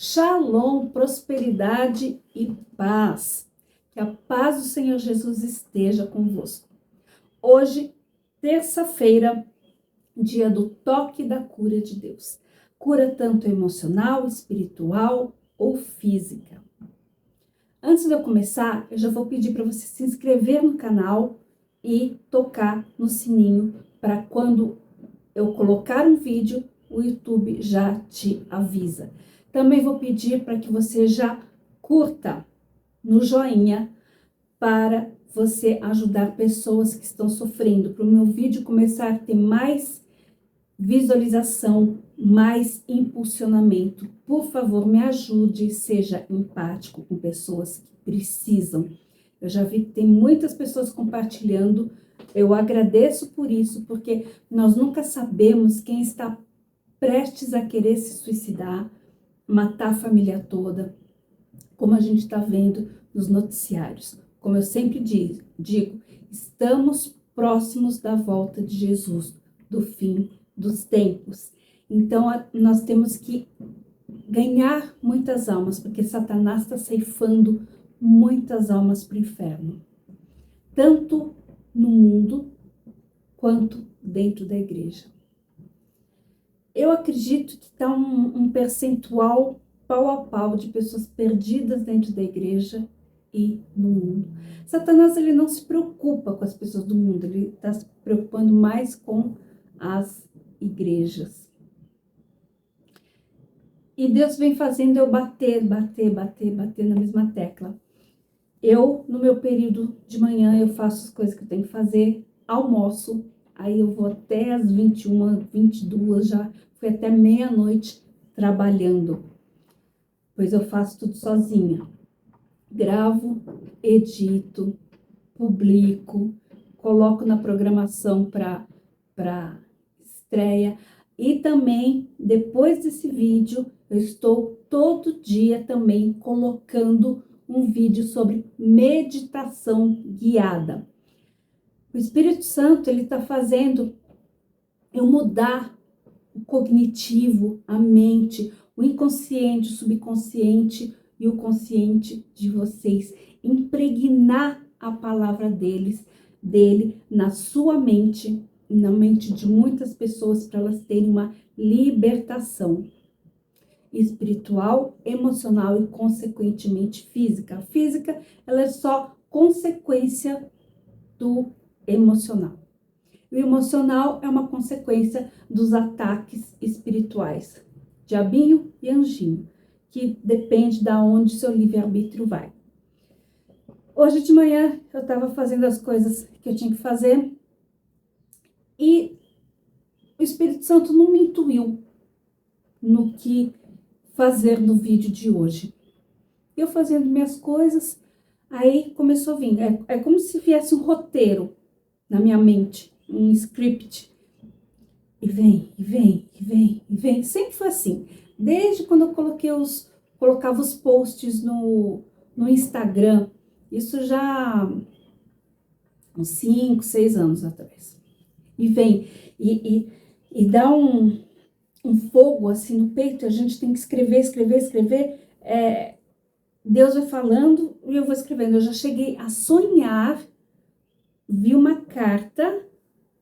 Shalom, prosperidade e paz. Que a paz do Senhor Jesus esteja convosco. Hoje, terça-feira, dia do toque da cura de Deus. Cura tanto emocional, espiritual ou física. Antes de eu começar, eu já vou pedir para você se inscrever no canal e tocar no sininho para quando eu colocar um vídeo, o YouTube já te avisa. Também vou pedir para que você já curta no joinha para você ajudar pessoas que estão sofrendo, para o meu vídeo começar a ter mais visualização, mais impulsionamento. Por favor, me ajude, seja empático com pessoas que precisam. Eu já vi que tem muitas pessoas compartilhando. Eu agradeço por isso, porque nós nunca sabemos quem está prestes a querer se suicidar, matar a família toda, como a gente está vendo nos noticiários. Como eu sempre digo, estamos próximos da volta de Jesus, do fim dos tempos. Então, nós temos que ganhar muitas almas, porque Satanás está ceifando muitas almas para o inferno. Tanto no mundo, quanto dentro da igreja. Eu acredito que está um percentual pau a pau de pessoas perdidas dentro da igreja e no mundo. Satanás, ele não se preocupa com as pessoas do mundo, ele está se preocupando mais com as igrejas. E Deus vem fazendo eu bater na mesma tecla. Eu, no meu período de manhã, eu faço as coisas que eu tenho que fazer, almoço, aí eu vou até as 21, 22, já fui até meia-noite trabalhando, pois eu faço tudo sozinha. Gravo, edito, publico, coloco na programação para estreia. E também, depois desse vídeo, eu estou todo dia também colocando um vídeo sobre meditação guiada. O Espírito Santo, ele está fazendo eu mudar o cognitivo, a mente, o inconsciente, o subconsciente e o consciente de vocês. Impregnar a palavra dele na sua mente, na mente de muitas pessoas, para elas terem uma libertação espiritual, emocional e, consequentemente, física. A física, ela é só consequência do emocional. O emocional é uma consequência dos ataques espirituais, diabinho e anjinho, que depende de onde seu livre-arbítrio vai. Hoje de manhã eu estava fazendo as coisas que eu tinha que fazer e o Espírito Santo não me intuiu no que fazer no vídeo de hoje. Eu fazendo minhas coisas, aí começou a vir. É como se viesse um roteiro na minha mente, um script. E vem. Sempre foi assim. Desde quando eu colocava os posts no Instagram, isso já uns 5, 6 anos atrás. E vem, e dá um fogo assim no peito, a gente tem que escrever. Deus vai falando e eu vou escrevendo. Eu já cheguei a sonhar, vi uma carta,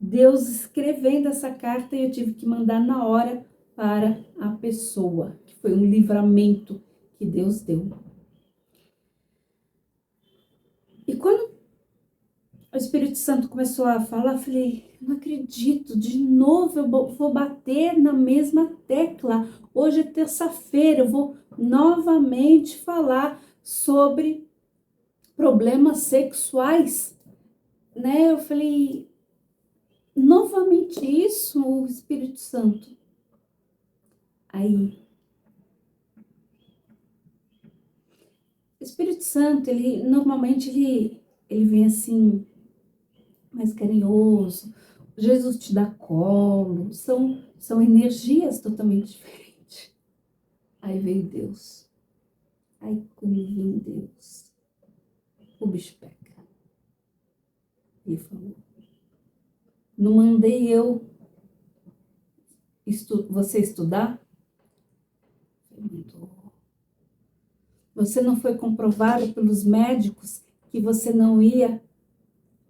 Deus escrevendo essa carta e eu tive que mandar na hora para a pessoa, que foi um livramento que Deus deu. E quando o Espírito Santo começou a falar, eu falei, não acredito, de novo eu vou bater na mesma tecla. Hoje é terça-feira, eu vou novamente falar sobre problemas sexuais, né? Eu falei, novamente isso, o Espírito Santo. Aí, o Espírito Santo, ele normalmente ele vem assim, mais carinhoso. Jesus te dá colo, são energias totalmente diferentes. Aí veio Deus. Aí quando vem Deus, o bicho pega. Ele falou, não mandei eu você estudar? Ele mandou. Você não foi comprovado pelos médicos que você não ia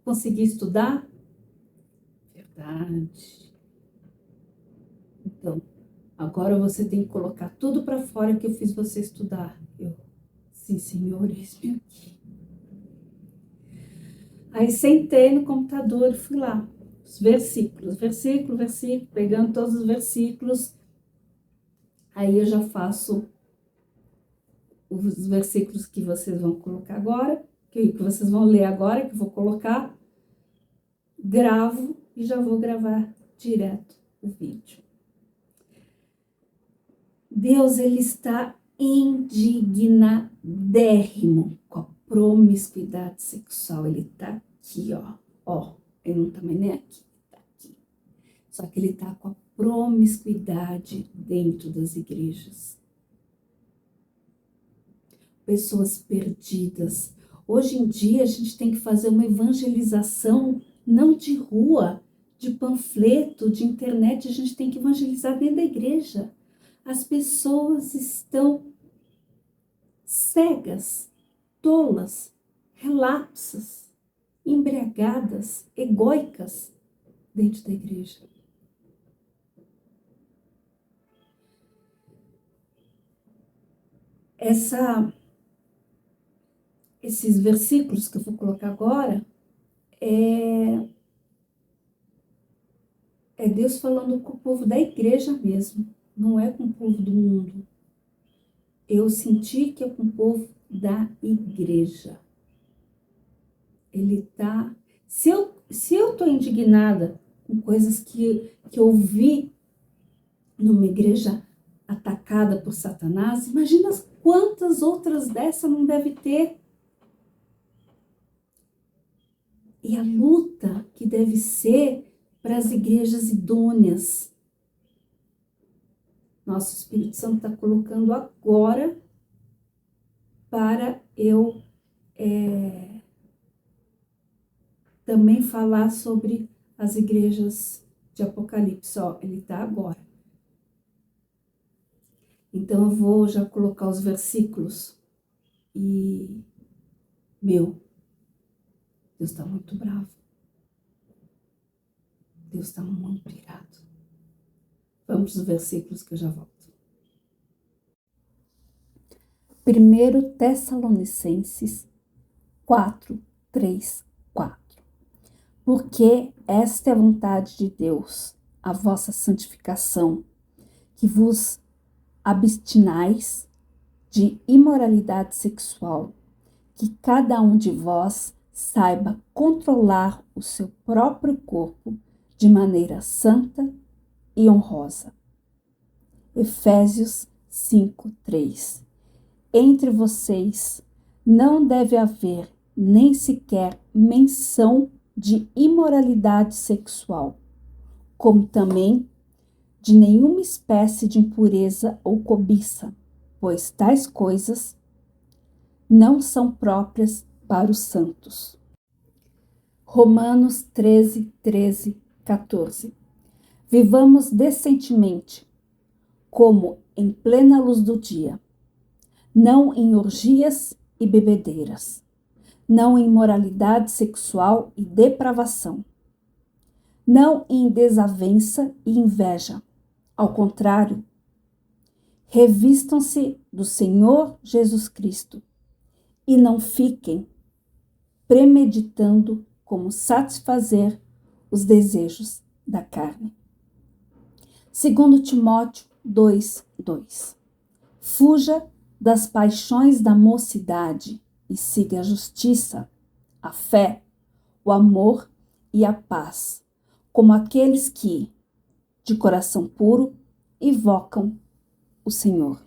conseguir estudar? Verdade. Então, agora você tem que colocar tudo para fora que eu fiz você estudar. Eu, sim, senhor, eis-me aqui. Aí sentei no computador e fui lá. Os versículos, versículo, pegando todos os versículos. Aí eu já faço os versículos que vocês vão colocar agora, que vocês vão ler agora, que eu vou colocar. Gravo e já vou gravar direto o vídeo. Deus, ele está indignadérrimo com a promiscuidade sexual. Ele está aqui, ó. Ele não está mais nem aqui, está aqui. Só que ele está com a promiscuidade dentro das igrejas. Pessoas perdidas. Hoje em dia a gente tem que fazer uma evangelização, não de rua, de panfleto, de internet, a gente tem que evangelizar dentro da igreja. As pessoas estão cegas, tolas, relapsas, embriagadas, egóicas dentro da igreja. Esses versículos que eu vou colocar agora é Deus falando com o povo da igreja mesmo, não é com o povo do mundo. Eu senti que é com o povo da igreja. Ele tá... Se eu tô indignada com coisas que eu vi numa igreja atacada por Satanás, imagina quantas outras dessas não deve ter. E a luta que deve ser para as igrejas idôneas. Nosso Espírito Santo está colocando agora para eu também falar sobre as igrejas de Apocalipse. Ó, ele está agora. Então eu vou já colocar os versículos. E, Deus está muito bravo. Deus está muito irado. Vamos para os versículos que eu já volto. 1 Tessalonicenses 4, 3, 4. Porque esta é a vontade de Deus, a vossa santificação, que vos abstinais de imoralidade sexual, que cada um de vós saiba controlar o seu próprio corpo de maneira santa e honrosa. Efésios 5, 3. Entre vocês não deve haver nem sequer menção de imoralidade sexual, como também de nenhuma espécie de impureza ou cobiça, pois tais coisas não são próprias para os santos. Romanos 13, 14. Vivamos decentemente, como em plena luz do dia, não em orgias e bebedeiras, não em imoralidade sexual e depravação, não em desavença e inveja. Ao contrário, revistam-se do Senhor Jesus Cristo e não fiquem premeditando como satisfazer os desejos da carne. 2 Timóteo 2, 2. Fuja das paixões da mocidade e siga a justiça, a fé, o amor e a paz, como aqueles que, de coração puro, invocam o Senhor.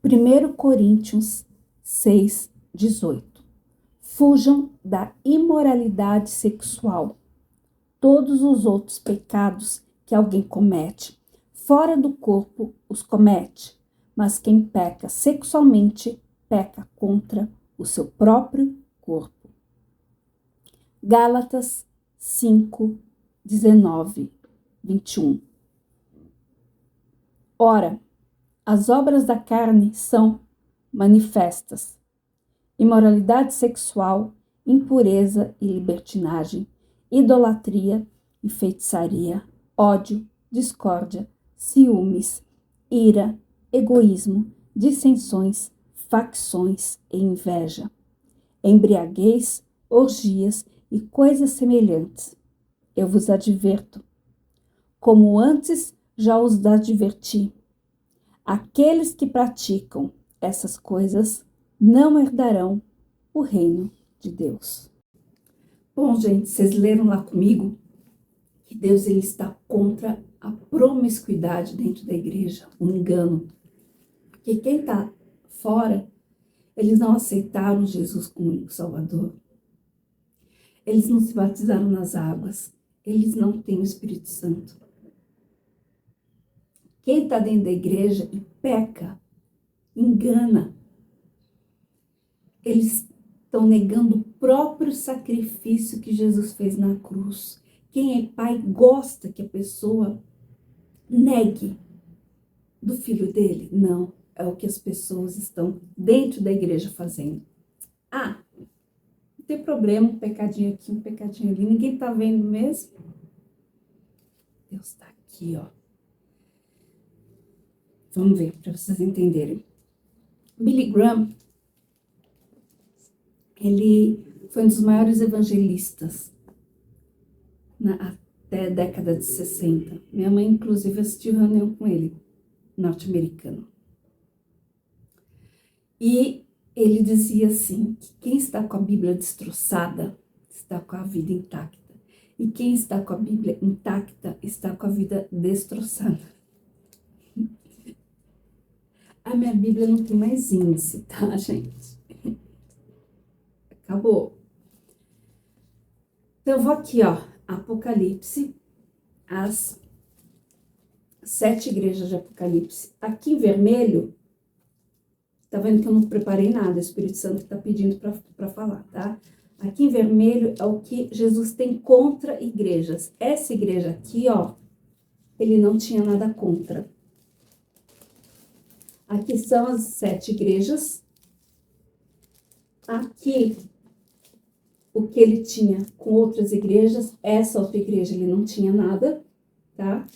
1 Coríntios 6, 18. Fujam da imoralidade sexual. Todos os outros pecados que alguém comete fora do corpo os comete, mas quem peca sexualmente peca contra o seu próprio corpo. Gálatas 5, 19, 21. Ora, as obras da carne são manifestas: imoralidade sexual, impureza e libertinagem, idolatria e feitiçaria, ódio, discórdia, ciúmes, ira, egoísmo, dissensões, facções e inveja, embriaguez, orgias e coisas semelhantes. Eu vos adverto, como antes já os adverti, aqueles que praticam essas coisas não herdarão o reino de Deus. Bom, gente, vocês leram lá comigo que Deus ele está contra a promiscuidade dentro da igreja, o engano. Porque quem está fora, eles não aceitaram Jesus como único Salvador. Eles não se batizaram nas águas. Eles não têm o Espírito Santo. Quem está dentro da igreja e peca, engana, eles estão negando o próprio sacrifício que Jesus fez na cruz. Quem é pai gosta que a pessoa negue do filho dele? Não, é o que as pessoas estão dentro da igreja fazendo. Ah, não tem problema, um pecadinho aqui, um pecadinho ali, ninguém está vendo mesmo? Deus está aqui, ó. Vamos ver, para vocês entenderem. Billy Graham, ele foi um dos maiores evangelistas até a década de 60. Minha mãe, inclusive, assistiu reunião com ele, norte-americano. E ele dizia assim, que quem está com a Bíblia destroçada, está com a vida intacta. E quem está com a Bíblia intacta, está com a vida destroçada. A minha Bíblia não tem mais índice, tá, gente? Acabou. Então, eu vou aqui, ó, Apocalipse, as 7 igrejas de Apocalipse. Aqui em vermelho, tá vendo que eu não preparei nada, o Espírito Santo tá pedindo para falar, tá? Aqui em vermelho é o que Jesus tem contra igrejas. Essa igreja aqui, ó, ele não tinha nada contra. Aqui são as 7 igrejas. Aqui, o que ele tinha com outras igrejas, essa outra igreja ele não tinha nada, tá?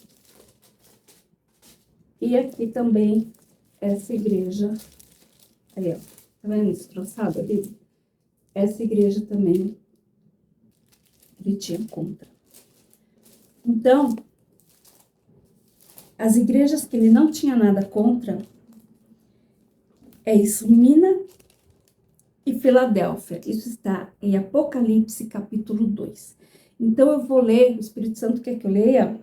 E aqui também, essa igreja, aí ó, tá vendo destroçado ali? Essa igreja também, ele tinha contra. Então, as igrejas que ele não tinha nada contra, é Esmirna e Filadélfia. Isso está em Apocalipse, capítulo 2. Então, eu vou ler, o Espírito Santo quer que eu leia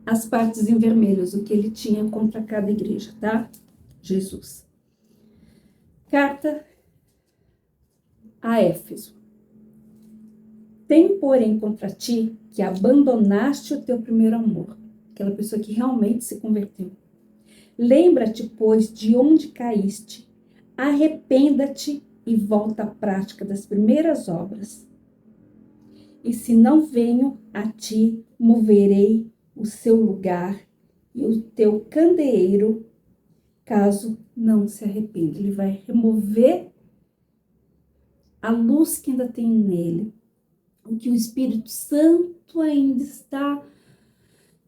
as partes em vermelhos, o que ele tinha contra cada igreja, tá? Jesus. Carta a Éfeso. Tenho, porém, contra ti que abandonaste o teu primeiro amor. Aquela pessoa que realmente se converteu. Lembra-te, pois, de onde caíste, arrependa-te e volta à prática das primeiras obras. E se não venho a ti, moverei o seu lugar e o teu candeeiro, caso não se arrependa. Ele vai remover a luz que ainda tem nele, o que o Espírito Santo ainda está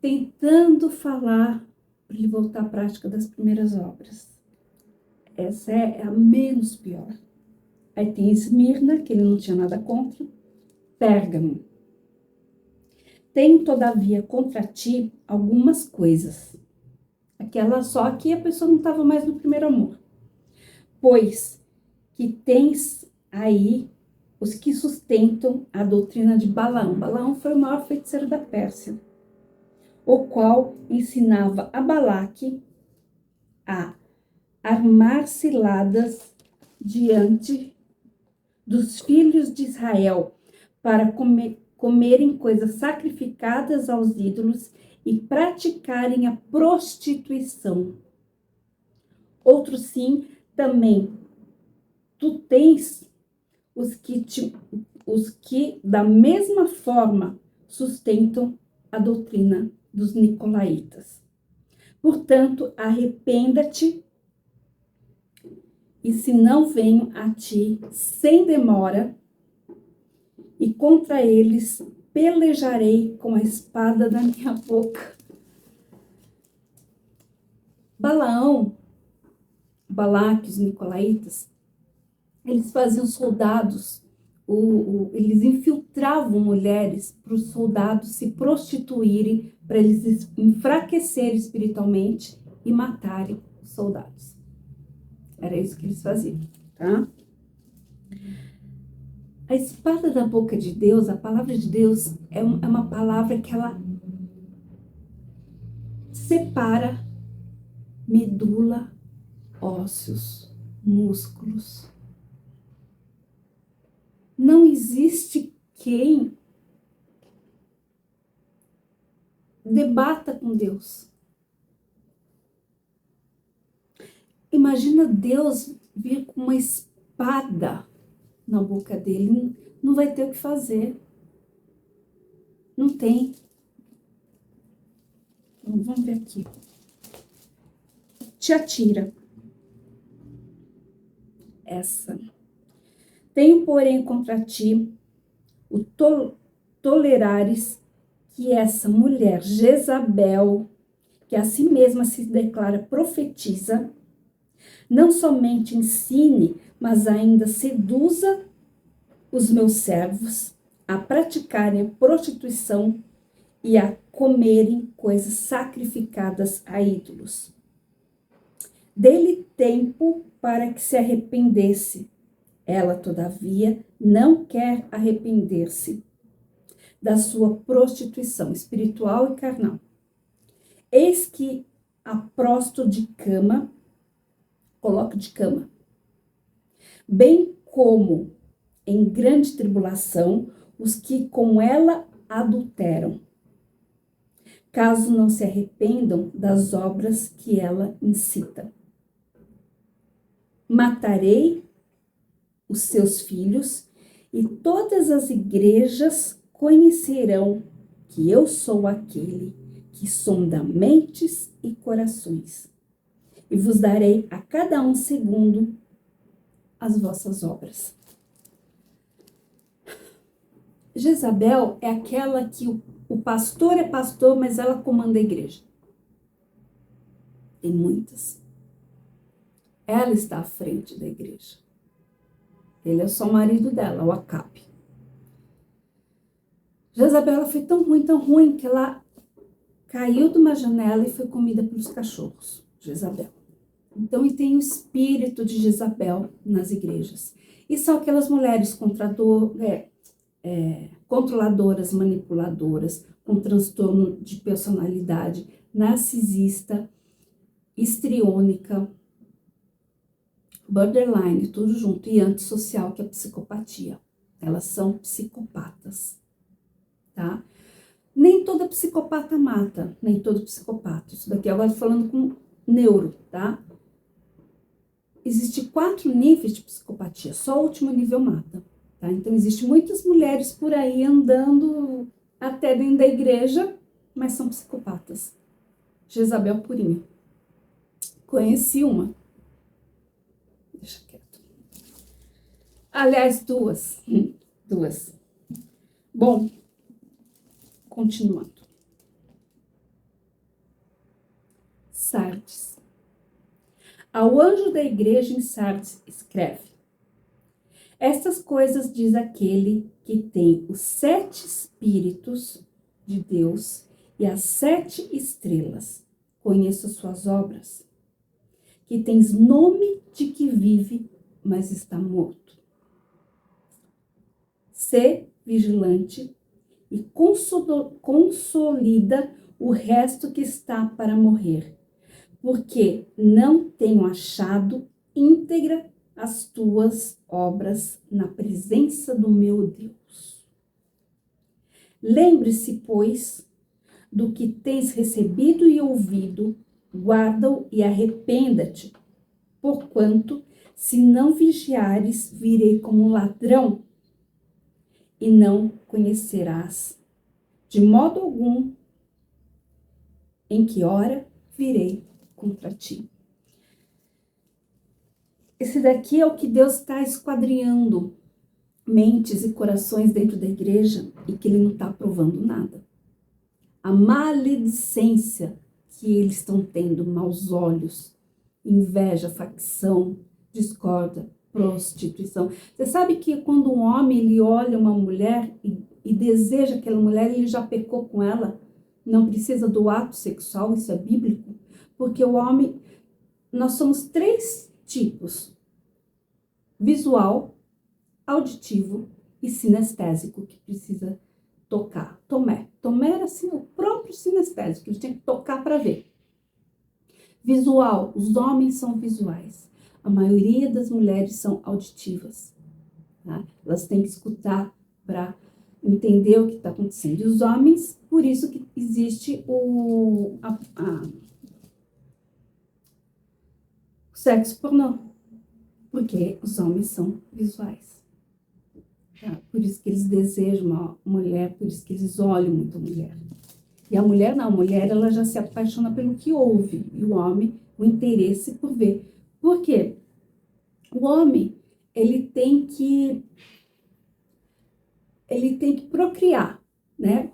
tentando falar, para ele voltar à prática das primeiras obras. Essa é a menos pior. Aí tem Esmirna, que ele não tinha nada contra. Pérgamo. Tenho, todavia, contra ti algumas coisas. Só que a pessoa não estava mais no primeiro amor. Pois que tens aí os que sustentam a doutrina de Balaão. Balaão foi o maior feiticeiro da Pérsia, o qual ensinava a Balaque a armar ciladas diante dos filhos de Israel para comerem coisas sacrificadas aos ídolos e praticarem a prostituição. Outro sim, também, tu tens os que da mesma forma sustentam a doutrina dos nicolaítas. Portanto, arrependa-te, e se não venho a ti sem demora, e contra eles pelejarei com a espada da minha boca. Balaque, os nicolaítas, eles faziam soldados, eles infiltravam mulheres para os soldados se prostituírem, para eles enfraquecerem espiritualmente e matarem os soldados. Era isso que eles faziam, tá? A espada da boca de Deus, a palavra de Deus, é uma palavra que ela separa medula, ósseos, músculos. Não existe quem debata com Deus. Imagina Deus vir com uma espada na boca dele, não vai ter o que fazer. Não tem. Então, vamos ver aqui. Tiatira. Essa. Tenho, porém, contra ti o tolerares que essa mulher Jezabel, que a si mesma se declara profetiza, não somente ensine, mas ainda seduza os meus servos a praticarem a prostituição e a comerem coisas sacrificadas a ídolos. Dê-lhe tempo para que se arrependesse. Ela, todavia, não quer arrepender-se da sua prostituição espiritual e carnal. Eis que a prosto de cama, coloco de cama, bem como em grande tribulação os que com ela adulteram, caso não se arrependam das obras que ela incita. Matarei os seus filhos, e todas as igrejas conhecerão que eu sou aquele que sonda mentes e corações, e vos darei a cada um segundo as vossas obras. Jezabel é aquela que o pastor é pastor, mas ela comanda a igreja. Tem muitas. Ela está à frente da igreja. Ele é só o marido dela, o Acabe. Jezabel foi tão ruim, que ela caiu de uma janela e foi comida pelos cachorros. Jezabel. Então, tem o espírito de Jezabel nas igrejas. E são aquelas mulheres controladoras, manipuladoras, com transtorno de personalidade, narcisista, histriônica, borderline, tudo junto, e antissocial, que é a psicopatia. Elas são psicopatas, tá? Nem toda psicopata mata, nem todo psicopata. Isso daqui agora falando com neuro, tá? Existem 4 níveis de psicopatia, só o último nível mata, tá? Então, existem muitas mulheres por aí andando até dentro da igreja, mas são psicopatas. Jezabel purinha. Conheci uma. Deixa quieto. Aliás, duas. Bom, continuando. Sardes. Ao anjo da igreja em Sardes escreve: estas coisas diz aquele que tem os 7 espíritos de Deus e as 7 estrelas. Conheço suas obras, que tens nome de que vive, mas está morto. Sê vigilante e consolida o resto que está para morrer, porque não tenho achado íntegra as tuas obras na presença do meu Deus. Lembre-se, pois, do que tens recebido e ouvido, guarda-o e arrependa-te, porquanto, se não vigiares, virei como ladrão, e não conhecerás, de modo algum, em que hora virei contra ti. Esse daqui é o que Deus está esquadrinhando mentes e corações dentro da igreja e que ele não está aprovando nada. A maledicência que eles estão tendo, maus olhos, inveja, facção, discórdia, prostituição. Você sabe que quando um homem ele olha uma mulher e deseja aquela mulher, ele já pecou com ela? Não precisa do ato sexual, isso é bíblico? Porque o homem, nós somos 3 tipos: visual, auditivo e sinestésico, que precisa tocar. Tomé era assim, o próprio sinestésico, ele tinha que tocar para ver. Visual, os homens são visuais. A maioria das mulheres são auditivas. Tá? Elas têm que escutar para entender o que está acontecendo. E os homens, por isso que existe o sexo pornô. Porque os homens são visuais. Tá? Por isso que eles desejam uma mulher, por isso que eles olham muito a mulher. E a mulher não, a mulher ela já se apaixona pelo que ouve. E o homem, o interesse por ver. Por quê? O homem, ele tem que procriar, né?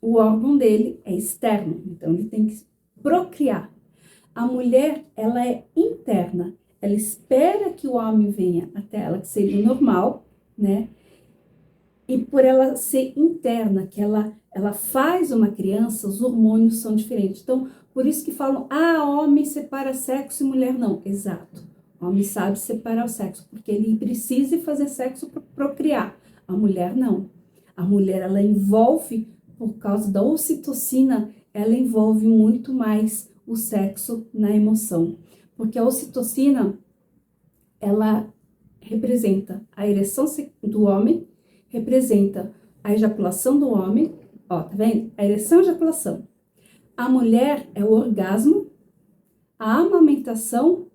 O órgão dele é externo, então ele tem que procriar. A mulher, ela é interna. Ela espera que o homem venha até ela, que seria normal, né? E por ela ser interna, que ela faz uma criança, os hormônios são diferentes. Então, por isso que falam, homem separa sexo e mulher não. Exato. O homem sabe separar o sexo, porque ele precisa fazer sexo para procriar. A mulher não. A mulher, ela envolve, por causa da ocitocina, ela envolve muito mais o sexo na emoção. Porque a ocitocina, ela representa a ereção do homem, representa a ejaculação do homem, ó, tá vendo? A ereção e a ejaculação. A mulher é o orgasmo, a amamentação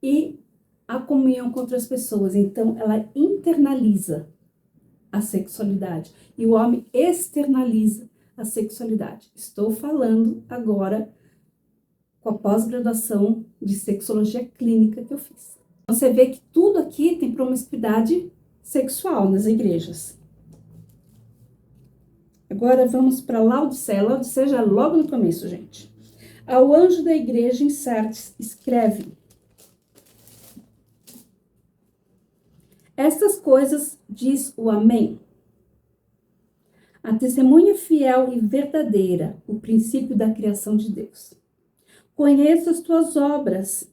e a comunhão com outras pessoas. Então, ela internaliza a sexualidade e o homem externaliza a sexualidade. Estou falando agora com a pós-graduação de sexologia clínica que eu fiz. Você vê que tudo aqui tem promiscuidade sexual nas igrejas. Agora vamos para Laodiceia. Laodiceia já é logo no começo, gente. Ao anjo da igreja em Sardes, escreve: estas coisas diz o Amém. A testemunha fiel e verdadeira, o princípio da criação de Deus. Conheço as tuas obras,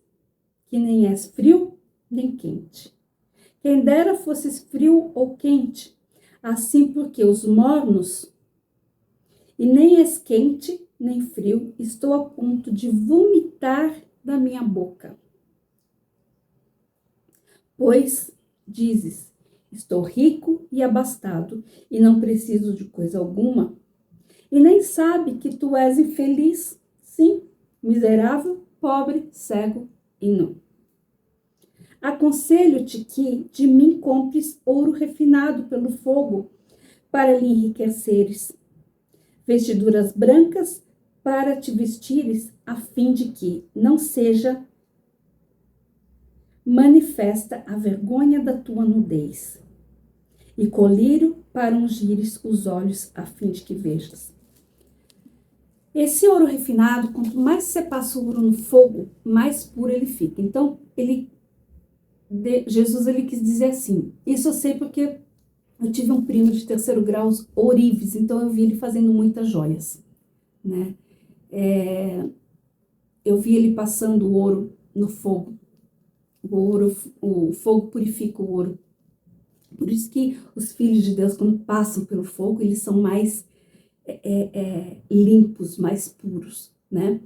que nem és frio nem quente. Quem dera fosses frio ou quente, assim porque os mornos, e nem és quente nem frio, estou a ponto de vomitar da minha boca. Pois dizes, estou rico e abastado, e não preciso de coisa alguma, e nem sabe que tu és infeliz, sim, miserável, pobre, cego e nu. Aconselho-te que de mim compres ouro refinado pelo fogo, para lhe enriqueceres, vestiduras brancas para te vestires, a fim de que não seja manifesta a vergonha da tua nudez, e colírio para ungires os olhos, a fim de que vejas. Esse ouro refinado, quanto mais você passa o ouro no fogo, mais puro ele fica. Então, Jesus ele quis dizer assim, isso eu sei porque eu tive um primo de 3º grau, ourives, então eu vi ele fazendo muitas joias, né? Eu vi ele passando o ouro no fogo. O fogo purifica o ouro. Por isso que os filhos de Deus, quando passam pelo fogo, eles são mais limpos, mais puros, né?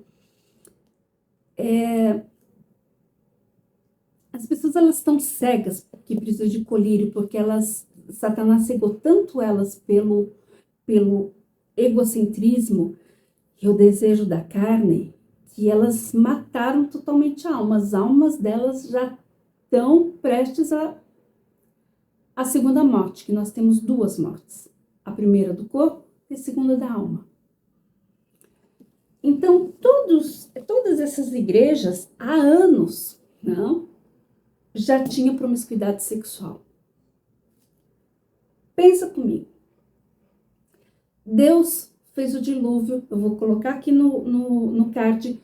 As pessoas, elas estão cegas que precisam de colírio, porque Satanás cegou tanto elas pelo egocentrismo e o desejo da carne, que elas mataram totalmente a alma. As almas delas já estão prestes à segunda morte, que nós temos 2 mortes. A primeira do corpo e a segunda da alma. Então, todas essas igrejas, há anos, não, já tinham promiscuidade sexual. Pensa comigo. Deus fez o dilúvio. Eu vou colocar aqui no card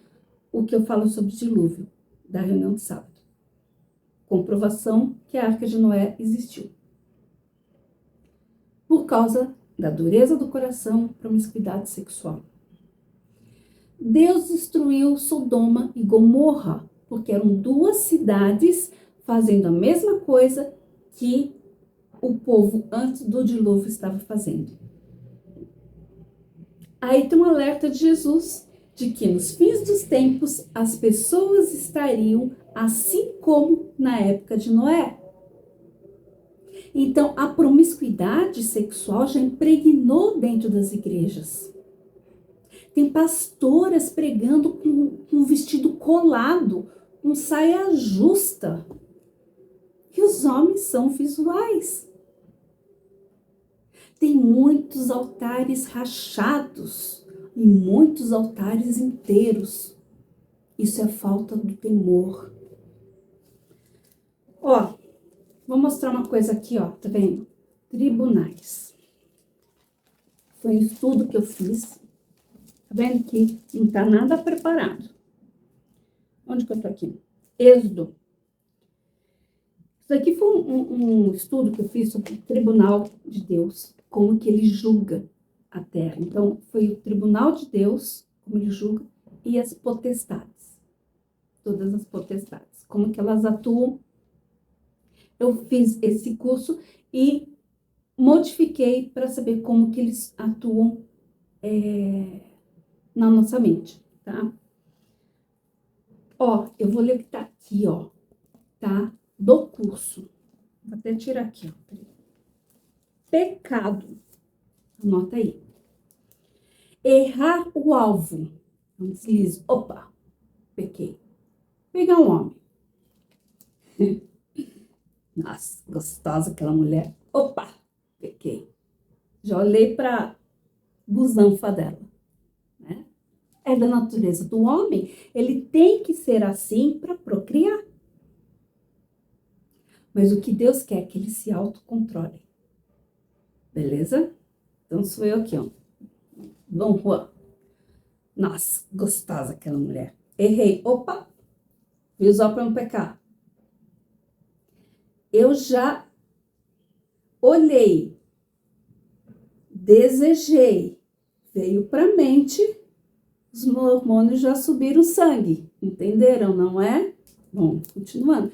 o que eu falo sobre o dilúvio da reunião de sábado. Comprovação que a Arca de Noé existiu. Por causa da dureza do coração, promiscuidade sexual. Deus destruiu Sodoma e Gomorra, porque eram duas cidades fazendo a mesma coisa que o povo antes do dilúvio estava fazendo. Aí tem um alerta de Jesus, de que nos fins dos tempos as pessoas estariam assim como na época de Noé. Então, a promiscuidade sexual já impregnou dentro das igrejas. Tem pastoras pregando com vestido colado, com saia justa. E os homens são visuais. Tem muitos altares rachados e muitos altares inteiros. Isso é falta do temor. Ó, vou mostrar uma coisa aqui, ó, tá vendo? Tribunais. Foi um estudo que eu fiz. Tá vendo que não tá nada preparado. Onde que eu tô aqui? Êxodo. Isso aqui foi um estudo que eu fiz sobre o Tribunal de Deus, como que ele julga a terra. Então, foi o Tribunal de Deus, como ele julga, e as potestades. Todas as potestades. Como que elas atuam. Eu fiz esse curso e modifiquei para saber como que eles atuam na nossa mente, tá? Ó, eu vou ler o que tá aqui, ó, tá? Do curso. Vou até tirar aqui, ó. Pecado. Anota aí. Errar o alvo. Um deslize. Opa, pequei. Pegar um homem. Nossa, gostosa aquela mulher. Opa, pequei. Já olhei pra busanfa dela. É da natureza do homem, ele tem que ser assim para procriar. Mas o que Deus quer é que ele se autocontrole. Beleza? Então sou eu aqui, ó. Dom Juan. Nossa, gostosa aquela mulher. Errei. Opa! Fiz ó para não pecar. Eu já olhei, desejei, veio para mente. Os hormônios já subiram o sangue, entenderam, não é? Bom, continuando.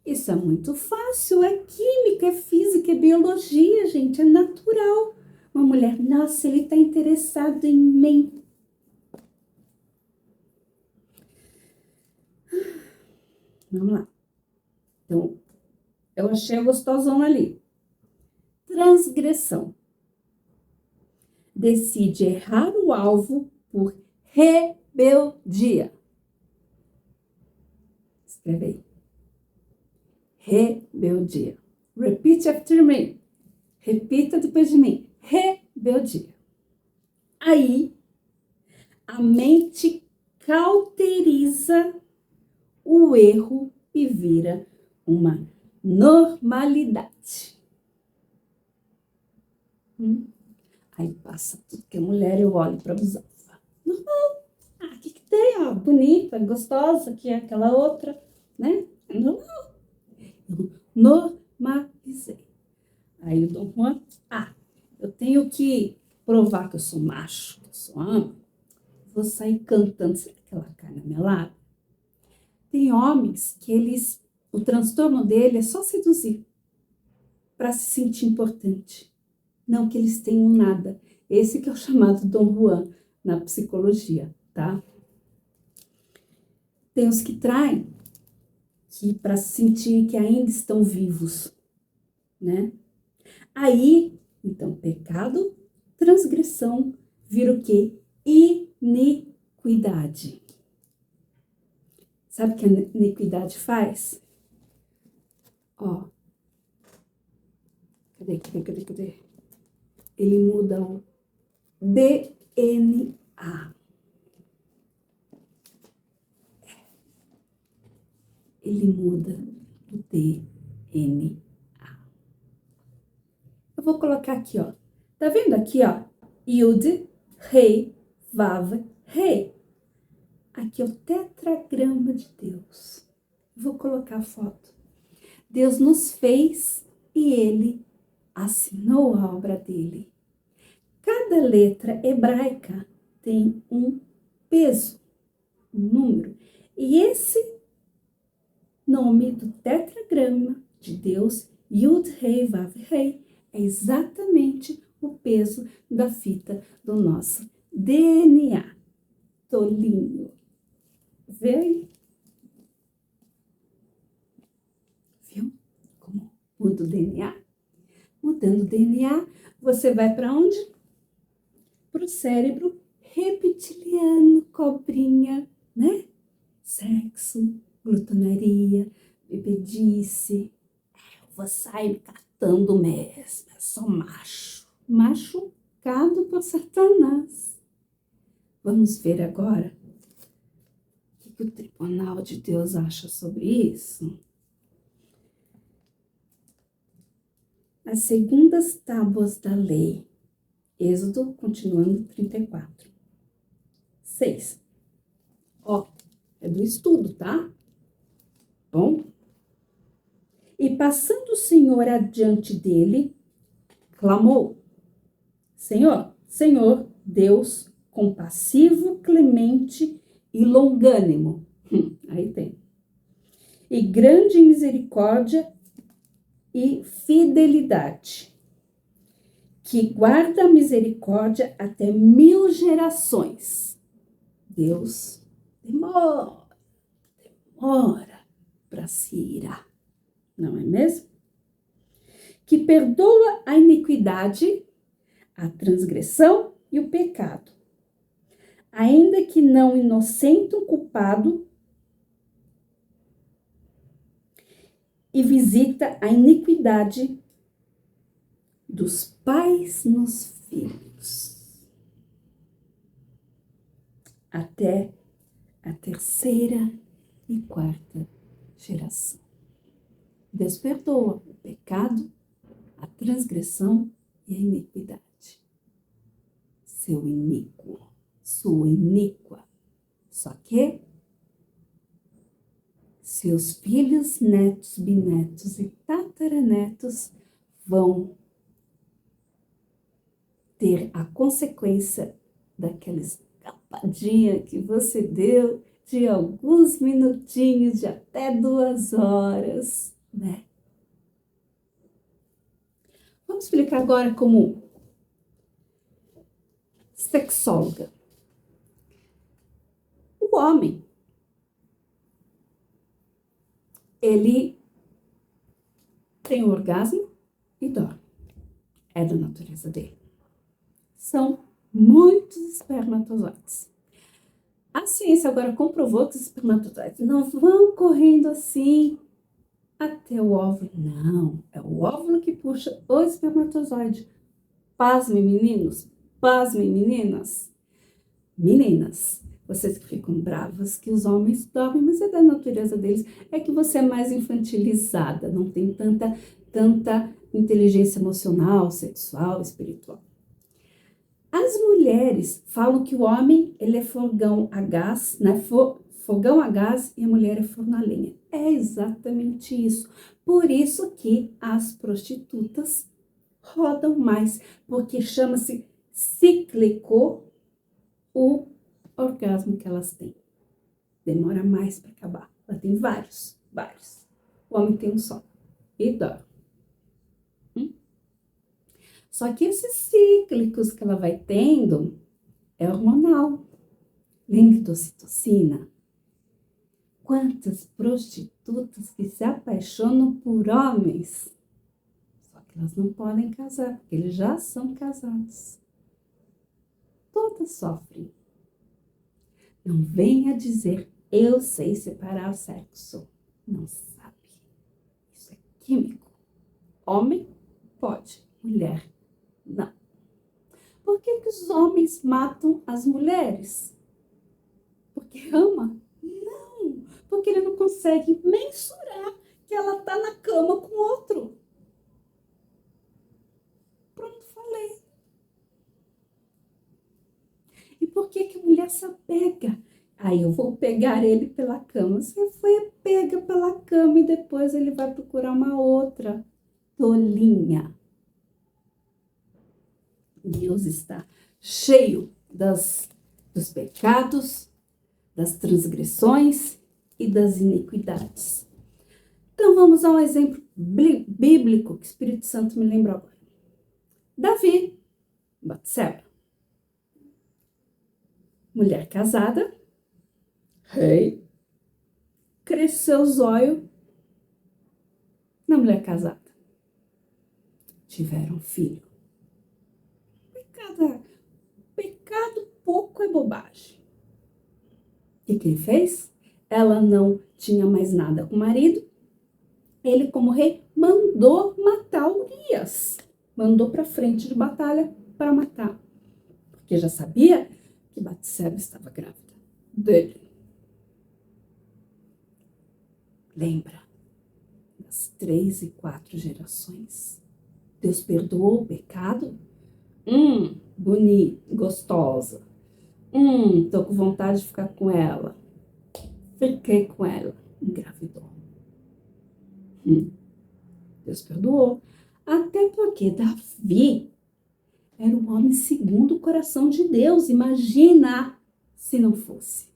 Isso é muito fácil, é química, é física, é biologia, gente, é natural. Uma mulher, nossa, ele tá interessado em mim. Vamos lá. Então, eu achei a gostosona ali. Transgressão. Decide errar o alvo por rebeldia. Escreve aí. Rebeldia. Repeat after me. Repita depois de mim. Rebeldia. Aí, a mente cauteriza o erro e vira uma normalidade. Aí passa tudo que é mulher, eu olho para a busanfa. Normal. Ah, o que tem? Ó, bonita, gostosa, que é aquela outra, né? É normal. Eu normalizei. Aí o Dom Juan, eu tenho que provar que eu sou macho, que eu sou homem. Vou sair cantando, sabe aquela carne melada? Tem homens que o transtorno dele é só seduzir para se sentir importante. Não que eles tenham nada. Esse que é o chamado Dom Juan na psicologia, tá? Tem os que traem que para se sentir que ainda estão vivos, né? Aí, então, pecado, transgressão, vira o quê? Iniquidade. Sabe o que a iniquidade faz? Ó. Cadê? Ele muda o DNA. ele muda o DNA. Eu vou colocar aqui, ó. Tá vendo aqui, ó? Yud, Rei, Vav, Rei. Aqui é o tetragrama de Deus. Vou colocar a foto. Deus nos fez e ele assinou a obra dele. Cada letra hebraica tem um peso, um número. E esse nome do tetragrama de Deus, Yud, Rei, Vav, Rei, é exatamente o peso da fita do nosso DNA. Tolinho. Vê aí? Viu como muda o DNA? Mudando o DNA, você vai para onde? Para o cérebro reptiliano, cobrinha, né? Sexo, glutonaria, bebedice. Eu vou sair me catando mesmo, é só macho. Machucado por Satanás. Vamos ver agora o que o Tribunal de Deus acha sobre isso. As segundas tábuas da lei. Êxodo, continuando, 34. 6. Ó, é do estudo, tá? Bom. E passando o Senhor adiante dele, clamou: Senhor, Senhor, Deus compassivo, clemente e longânimo. Aí tem. E grande em misericórdia e fidelidade, que guarda a misericórdia até 1000 gerações. Deus demora para se irar, não é mesmo? Que perdoa a iniquidade, a transgressão e o pecado, ainda que não inocente o culpado, e visita a iniquidade dos pais nos filhos, até a 3ª e 4ª geração. Deus perdoa o pecado, a transgressão e a iniquidade. Seu iníquo, sua iníqua. Só que seus filhos, netos, bisnetos e tataranetos vão ter a consequência daquela escapadinha que você deu de alguns minutinhos, de até 2 horas, né? Vamos explicar agora como sexóloga. O homem, ele tem um orgasmo e dorme. É da natureza dele. São muitos espermatozoides. A ciência agora comprovou que os espermatozoides não vão correndo assim até o óvulo. Não, é o óvulo que puxa o espermatozoide. Pasmem, meninos. Pasmem, meninas. Meninas, vocês que ficam bravas que os homens dormem, mas é da natureza deles. É que você é mais infantilizada, não tem tanta inteligência emocional, sexual, espiritual. As mulheres falam que o homem, ele é fogão a gás, né? Fogão a gás e a mulher é forno a lenha. É exatamente isso. Por isso que as prostitutas rodam mais, porque chama-se cíclico o orgasmo que elas têm. Demora mais para acabar. Ela tem vários. O homem tem um só. E dorme. Só que esses cíclicos que ela vai tendo é hormonal. Lembra da ocitocina? Quantas prostitutas que se apaixonam por homens? Só que elas não podem casar, porque eles já são casados. Todas sofrem. Não venha dizer, eu sei separar o sexo. Não sabe. Isso é químico. Homem pode, mulher não. Por que os homens matam as mulheres? Porque ama? Não. porque ele não consegue mensurar que ela está na cama com outro. Pronto, falei. E por que que a mulher se apega? Aí eu vou pegar ele pela cama. Você foi pega pela cama e depois ele vai procurar uma outra. Tolinha. Deus está cheio dos pecados, das transgressões e das iniquidades. Então vamos a um exemplo bíblico que o Espírito Santo me lembrou agora. Davi, Batseba, mulher casada, rei, cresceu os olhos na mulher casada. Tiveram filho. Pecado pouco é bobagem. O que ele fez? Ela não tinha mais nada com o marido. Ele, como rei, mandou matar Urias. Mandou para frente de batalha para matar. Porque já sabia que Batseba estava grávida dele. Lembra das 3 e 4 gerações? Deus perdoou o pecado? Bonita, gostosa. Tô com vontade de ficar com ela. Fiquei com ela. Engravidou. Deus perdoou. Até porque Davi era um homem segundo o coração de Deus. Imagina se não fosse.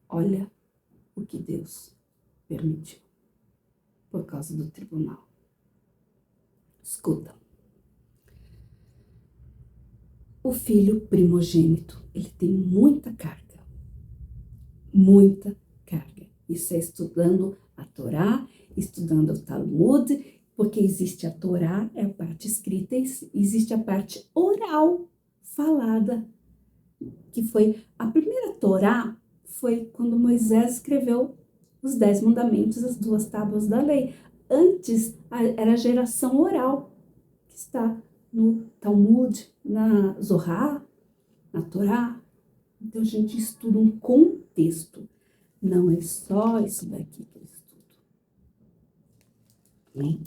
Olha o que Deus permitiu por causa do tribunal. Escuta. O filho primogênito, ele tem muita carga. Muita carga. Isso é estudando a Torá, estudando o Talmud, porque existe a Torá, é a parte escrita, e existe a parte oral, falada, que foi a primeira Torá, foi quando Moisés escreveu os 10 mandamentos, as 2 tábuas da lei. Antes era a geração oral, que está no Talmud, na Zohar, na Torá. Então a gente estuda um contexto. Não é só isso daqui que eu estudo. Amém?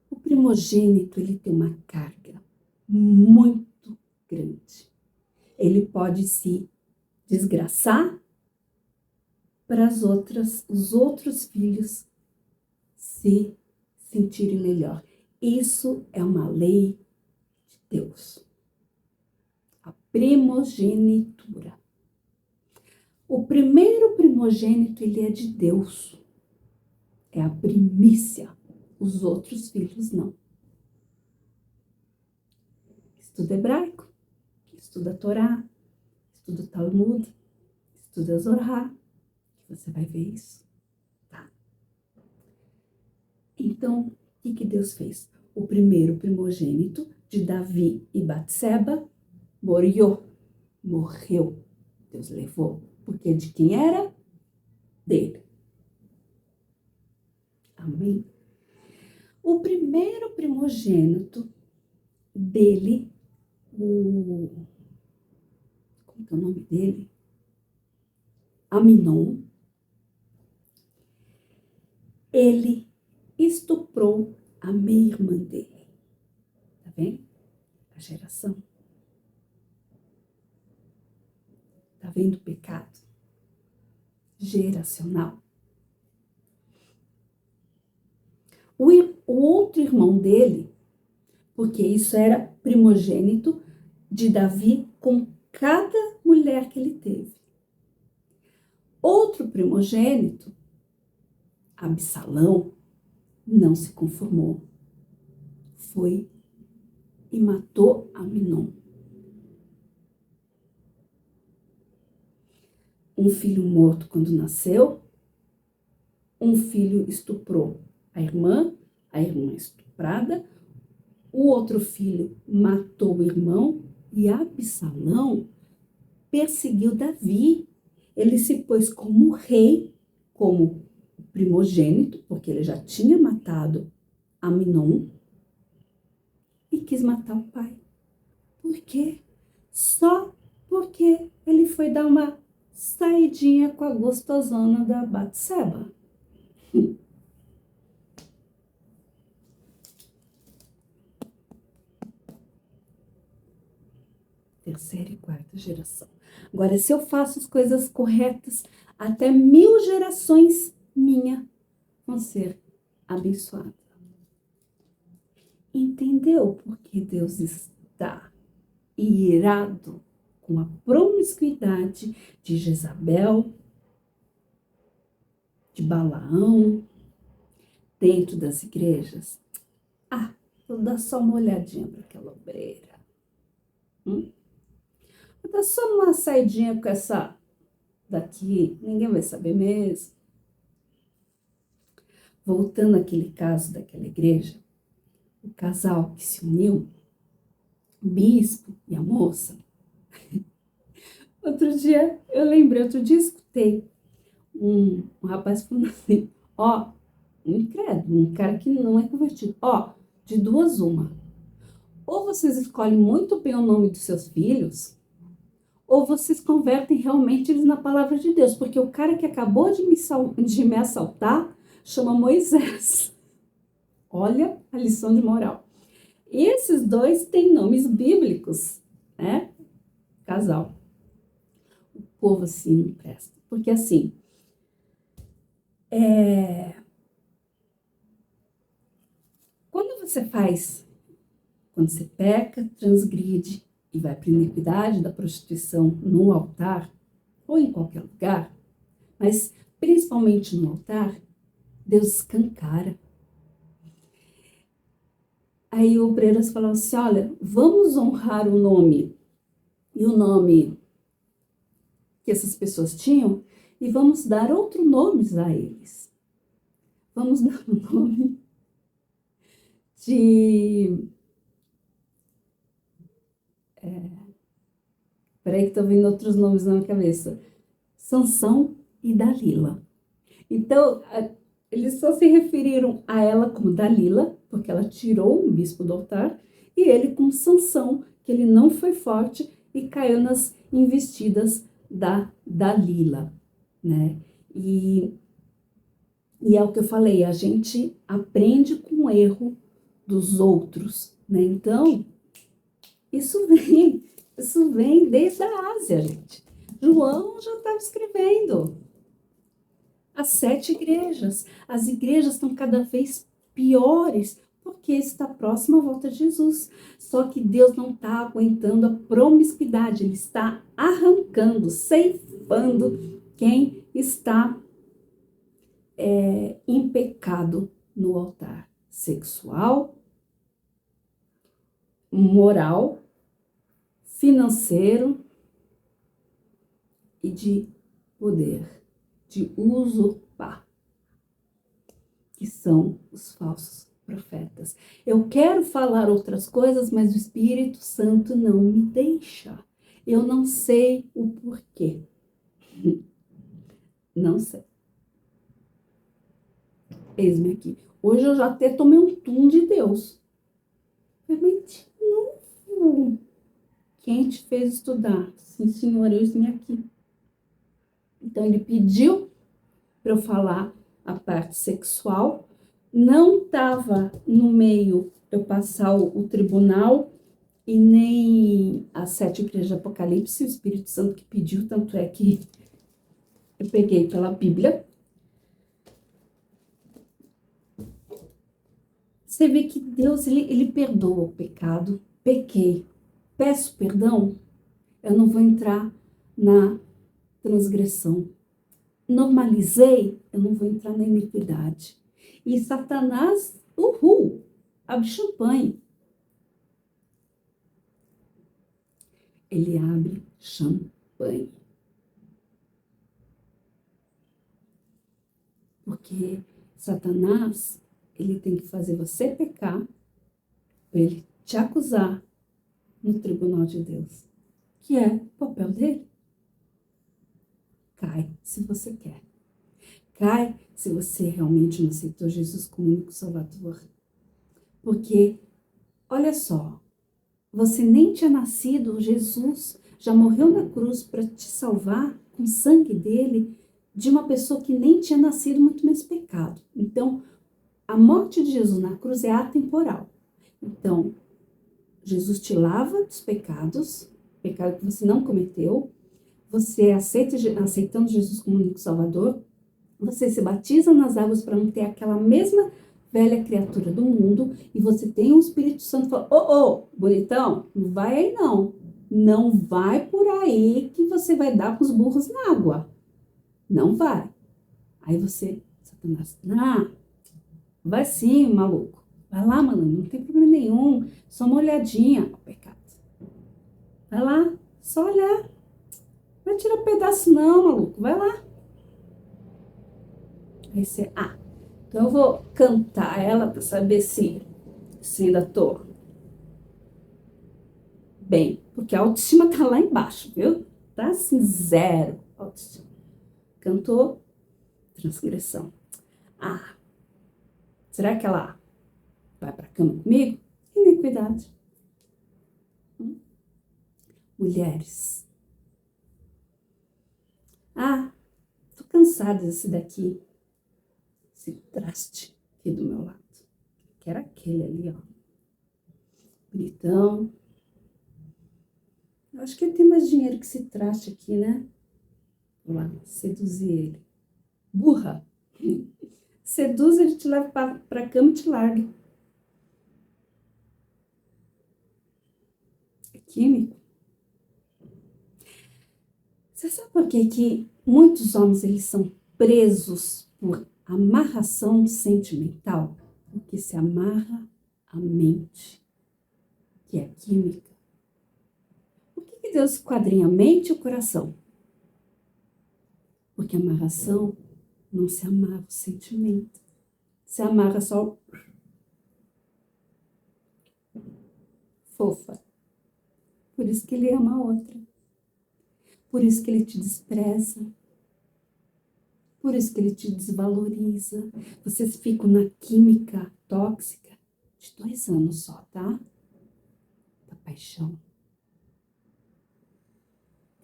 O primogênito, ele tem uma carga muito grande. Ele pode se desgraçar para os outros filhos se sentirem melhor. Isso é uma lei de Deus. A primogenitura. O primeiro primogênito, ele é de Deus. É a primícia. Os outros filhos não. Estuda hebraico, estuda Torá, estuda Talmud, estuda Zohar. Você vai ver isso, tá? Então, o que Deus fez? O primeiro primogênito de Davi e Batseba morreu. Deus levou. Porque de quem era? Dele. Amém? O primeiro primogênito dele, como é o nome dele? Aminon. Ele estuprou a meia-irmã dele. Tá vendo? A geração. Tá vendo o pecado? Geracional. O outro irmão dele, porque isso era primogênito de Davi com cada mulher que ele teve. Outro primogênito, Absalão, não se conformou. Foi e matou Aminon. Um filho morto quando nasceu, um filho estuprou a irmã estuprada, o outro filho matou o irmão e Absalão perseguiu Davi. Ele se pôs como rei, como primogênito, porque ele já tinha matado Aminon e quis matar o pai. Por quê? Só porque ele foi dar uma saidinha com a gostosona da Batseba. Terceira e quarta geração. Agora, se eu faço as coisas corretas, até 1000 gerações minha vão ser abençoadas. Entendeu por que Deus está irado com a promiscuidade de Jezabel, de Balaão, dentro das igrejas? Vou dar só uma olhadinha para aquela obreira. Vou dar só uma saidinha com essa daqui, ninguém vai saber mesmo. Voltando àquele caso daquela igreja, o casal que se uniu, o bispo e a moça. Outro dia escutei um rapaz falando assim, incrédulo, um cara que não é convertido, de duas uma. Ou vocês escolhem muito bem o nome dos seus filhos, ou vocês convertem realmente eles na palavra de Deus, porque o cara que acabou de me assaltar chama Moisés. Olha a lição de moral. E esses dois têm nomes bíblicos, né? Casal. O povo assim não presta. Porque assim, quando você peca, transgride e vai para a iniquidade da prostituição no altar, ou em qualquer lugar, mas principalmente no altar, Deus escancara. Aí o Obreiras falou assim, olha, vamos honrar o nome, e o nome que essas pessoas tinham, e vamos dar outros nomes a eles. Vamos dar o nome de... Peraí que estou vendo outros nomes na minha cabeça. Sansão e Dalila. Então, eles só se referiram a ela como Dalila, porque ela tirou o bispo do altar, e ele como Sansão, que ele não foi forte e caiu nas investidas da Dalila, né? E é o que eu falei, a gente aprende com o erro dos outros, né? Então, isso vem desde a Ásia, gente. João já estava escrevendo. As 7 igrejas. As igrejas estão cada vez piores porque está próximo à volta de Jesus. Só que Deus não está aguentando a promiscuidade. Ele está arrancando, ceifando quem está em pecado no altar sexual, moral, financeiro e de poder, de usurpar, que são os falsos profetas. Eu quero falar outras coisas, mas o Espírito Santo não me deixa. Eu não sei o porquê. Não sei. Eis-me aqui. Hoje eu já até tomei um tum de Deus. Mas de novo. Quem te fez estudar? Sim, Senhor, eis-me aqui. Então, ele pediu para eu falar a parte sexual. Não estava no meio eu passar o tribunal e nem as 7 igrejas de Apocalipse, o Espírito Santo que pediu, tanto é que eu peguei pela Bíblia. Você vê que Deus, ele perdoa o pecado. Pequei, peço perdão, eu não vou entrar na transgressão. Normalizei, eu não vou entrar na iniquidade. E Satanás, abre champanhe. Ele abre champanhe. Porque Satanás, ele tem que fazer você pecar, para ele te acusar no tribunal de Deus, que é o papel dele. Cai se você quer. Cai se você realmente não aceitou Jesus como único Salvador. Porque, olha só, você nem tinha nascido, Jesus já morreu na cruz para te salvar com o sangue dele de uma pessoa que nem tinha nascido, muito menos pecado. Então, a morte de Jesus na cruz é atemporal. Então, Jesus te lava dos pecados, pecado que você não cometeu, você aceitando Jesus como único Salvador, você se batiza nas águas para não ter aquela mesma velha criatura do mundo, e você tem o Espírito Santo falando, bonitão, não vai aí não. Não vai por aí que você vai dar com os burros na água. Não vai. Aí você, Satanás, vai sim, maluco. Vai lá, mano, não tem problema nenhum. Só uma olhadinha ao pecado. Vai lá, só olhar. Não vai tirar pedaço não, maluco. Vai lá. Aí você, então eu vou cantar ela para saber se ainda tô bem. Porque a autoestima tá lá embaixo, viu? Tá assim, zero autoestima. Cantou, transgressão. Será que ela vai pra cama comigo? Iniquidade. Mulheres. Tô cansada desse daqui. Esse traste aqui do meu lado. Que era aquele ali, ó. Bonitão. Eu acho que ele tem mais dinheiro que esse traste aqui, né? Vou lá, seduzir ele. Burra. Seduz, ele te leva pra cama e te larga. É químico. Você sabe por que muitos homens eles são presos por amarração sentimental? Porque se amarra a mente, que é a química. Por que Deus esquadrinha a mente e o coração? Porque a amarração não se amarra o sentimento. Se amarra só fofa. Por isso que ele ama a outra. Por isso que ele te despreza. Por isso que ele te desvaloriza. Vocês ficam na química tóxica de 2 anos só, tá? Da paixão.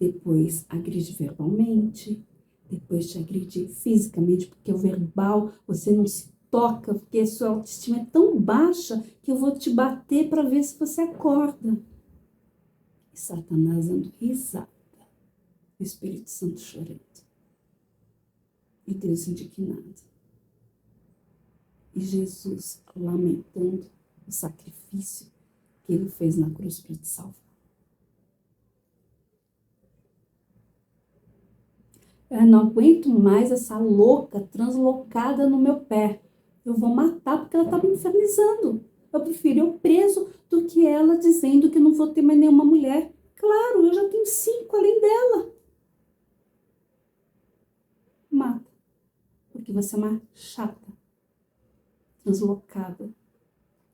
Depois agride verbalmente. Depois te agride fisicamente, porque o verbal você não se toca, porque a sua autoestima é tão baixa que eu vou te bater para ver se você acorda. E Satanás dando risada. O Espírito Santo chorando. E Deus indignado. E Jesus lamentando o sacrifício que ele fez na cruz para te salvar. Eu não aguento mais essa louca translocada no meu pé. Eu vou matar porque ela está me infernizando. Eu prefiro eu preso do que ela dizendo que não vou ter mais nenhuma mulher. Claro, eu já tenho 5 além dela. Mata. Porque você é uma chata, translocada,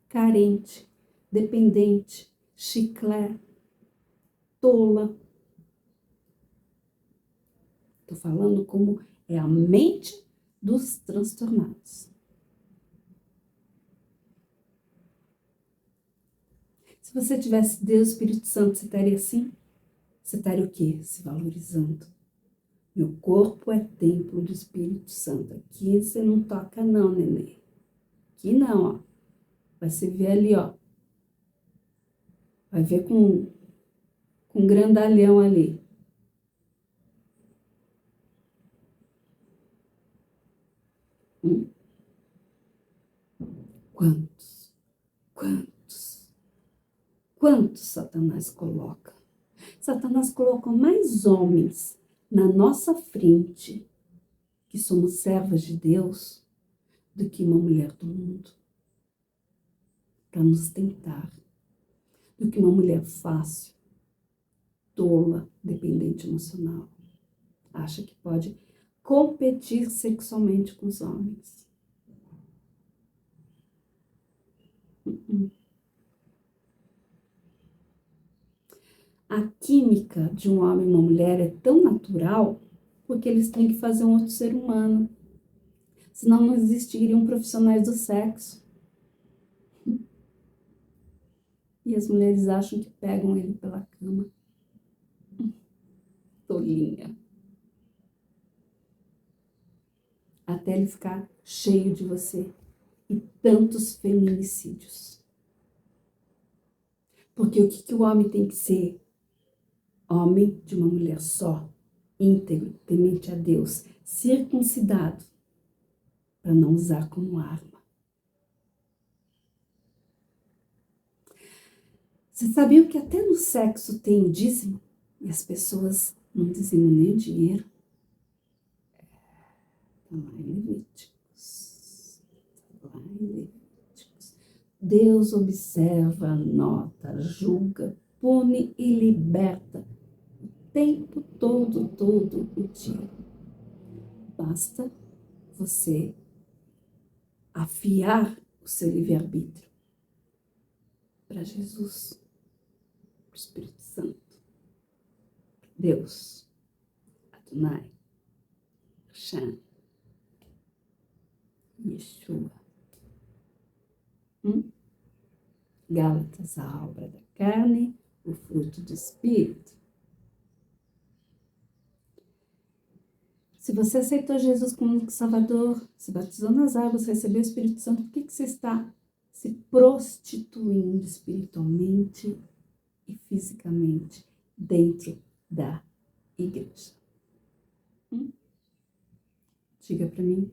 carente, dependente, chiclé, tola. Tô falando como é a mente dos transtornados. Se você tivesse Deus, Espírito Santo, você estaria assim? Você estaria o quê? Se valorizando. Meu corpo é templo do Espírito Santo. Aqui você não toca não, nenê. Aqui não, ó. Vai se ver ali, ó. Vai ver com grandalhão ali. Quantos? Quantos Satanás coloca? Satanás coloca mais homens na nossa frente, que somos servas de Deus, do que uma mulher do mundo, para nos tentar, do que uma mulher fácil, tola, dependente emocional. Acha que pode competir sexualmente com os homens. A química de um homem e uma mulher é tão natural porque eles têm que fazer um outro ser humano. Senão não existiriam profissionais do sexo. E as mulheres acham que pegam ele pela cama. tolinha. Até ele ficar cheio de você. E tantos feminicídios. Porque o que o homem tem que ser? Homem de uma mulher só, íntegro, temente a Deus, circuncidado, para não usar como arma. Você sabia que até no sexo tem o dízimo? E as pessoas não dizimam nem dinheiro? Está lá em Levíticos. Lá em Levíticos. Deus observa, anota, julga, pune e liberta o tempo todo o dia. Basta você afiar o seu livre-arbítrio para Jesus, para o Espírito Santo, Deus, Adonai, Hashem, Yeshua. Gálatas, a obra da carne, o fruto do Espírito. Se você aceitou Jesus como Salvador, se batizou nas águas, recebeu o Espírito Santo, por que você está se prostituindo espiritualmente e fisicamente dentro da igreja? Diga para mim.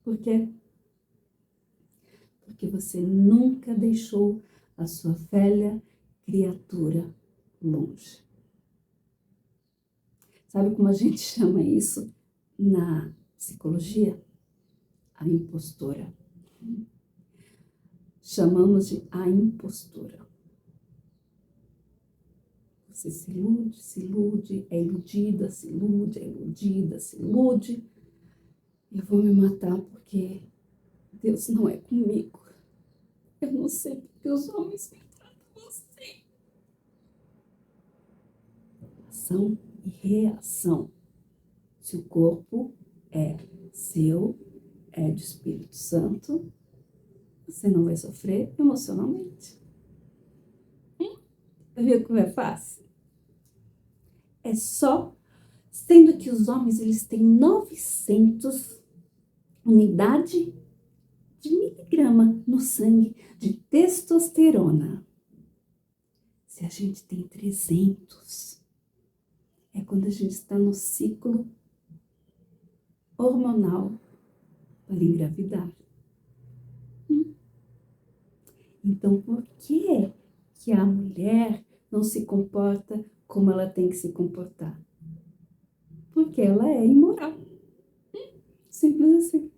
Por quê? Porque você nunca deixou a sua velha criatura longe. Sabe como a gente chama isso na psicologia? A impostora. Chamamos de a impostora. Você se ilude, é iludida, se ilude, é iludida, se ilude. Eu vou me matar porque Deus não é comigo. Eu não sei porque os homens me tratam assim. Ação e reação. Se o corpo é seu, é do Espírito Santo, você não vai sofrer emocionalmente. Viu como é fácil? É só, sendo que os homens eles têm 900 unidades de miligrama no sangue de testosterona. Se a gente tem 300, é quando a gente está no ciclo hormonal para engravidar. Então, por que a mulher não se comporta como ela tem que se comportar? Porque ela é imoral. Simples assim.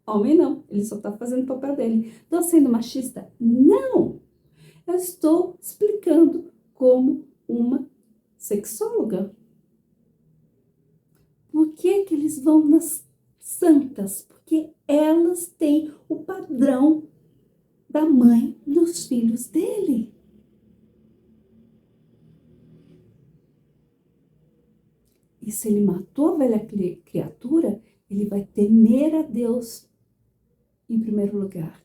Homem não, ele só está fazendo o papel dele. Estou sendo machista? Não! Eu estou explicando como uma sexóloga. Por que eles vão nas santas? Porque elas têm o padrão da mãe dos filhos dele. E se ele matou a velha criatura, ele vai temer a Deus em primeiro lugar.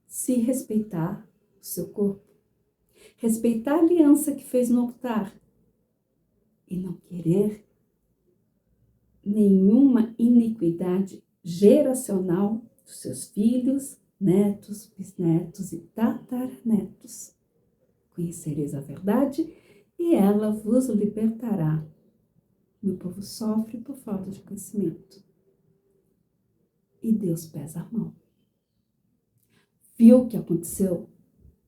Se respeitar o seu corpo, respeitar a aliança que fez no altar e não querer nenhuma iniquidade geracional dos seus filhos, netos, bisnetos e tataranetos. Conhecereis a verdade e ela vos libertará. Meu povo sofre por falta de conhecimento. E Deus pesa a mão. Viu o que aconteceu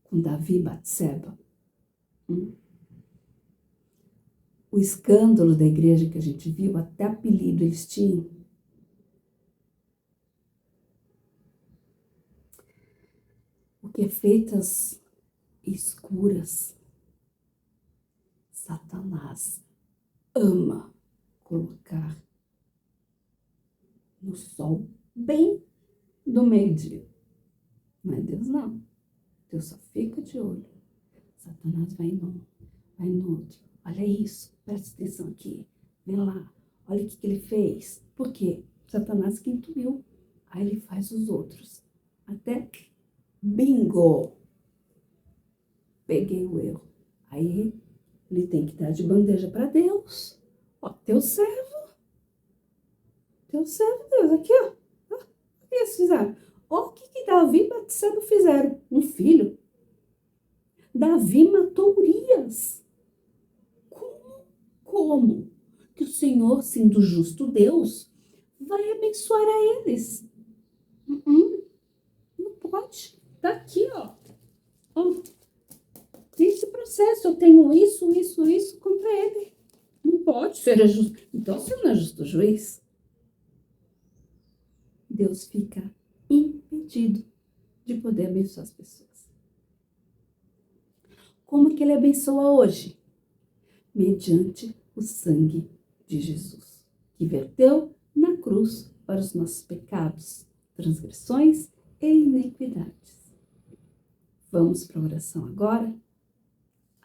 com Davi e Batseba? O escândalo da igreja que a gente viu, até apelido eles tinham. Porque feitas escuras, Satanás ama colocar no sol bem do meio-dia. Mas Deus não. Deus só fica de olho. Satanás vai num, vai no outro. Olha isso, presta atenção aqui. Vê lá, olha o que ele fez. Por quê? Satanás que intuiu. Aí ele faz os outros. Até bingo! Peguei o erro. Aí ele tem que dar de bandeja para Deus. Ó, teu servo, Deus, aqui, ó. O que eles fizeram? Ó, o que Davi e Batseba fizeram? Um filho. Davi matou Urias. Como que o Senhor, sendo justo Deus, vai abençoar a eles? Não pode. Tá aqui, ó. Esse processo, eu tenho isso contra ele. Não pode ser justo. Então, você não é justo juiz. Deus fica impedido de poder abençoar as pessoas. Como que ele abençoa hoje? Mediante o sangue de Jesus, que verteu na cruz para os nossos pecados, transgressões e iniquidades. Vamos para a oração agora?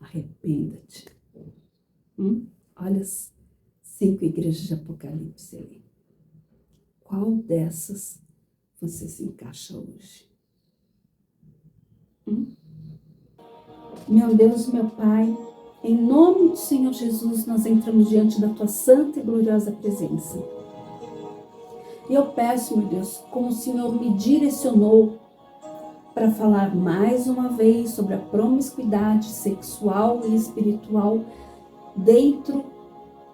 Arrependa-te. Olha as 5 igrejas de Apocalipse ali. Qual dessas você se encaixa hoje? Meu Deus, meu Pai, em nome do Senhor Jesus, nós entramos diante da Tua santa e gloriosa presença. E eu peço, meu Deus, como o Senhor me direcionou para falar mais uma vez sobre a promiscuidade sexual e espiritual dentro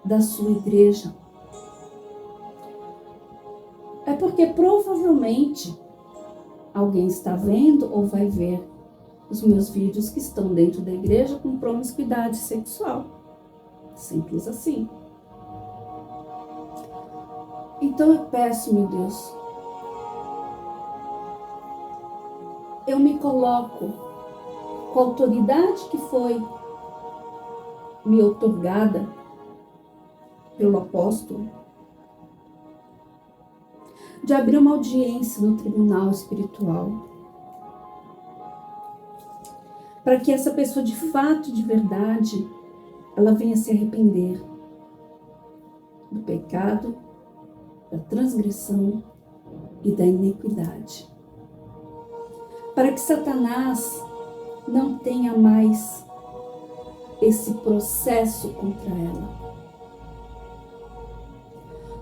da sua igreja. É porque provavelmente alguém está vendo ou vai ver os meus vídeos que estão dentro da igreja com promiscuidade sexual. Simples assim. Então eu peço, meu Deus, eu me coloco com a autoridade que foi me outorgada pelo apóstolo, de abrir uma audiência no tribunal espiritual, para que essa pessoa de fato, de verdade, ela venha se arrepender do pecado, da transgressão e da iniquidade. Para que Satanás não tenha mais esse processo contra ela.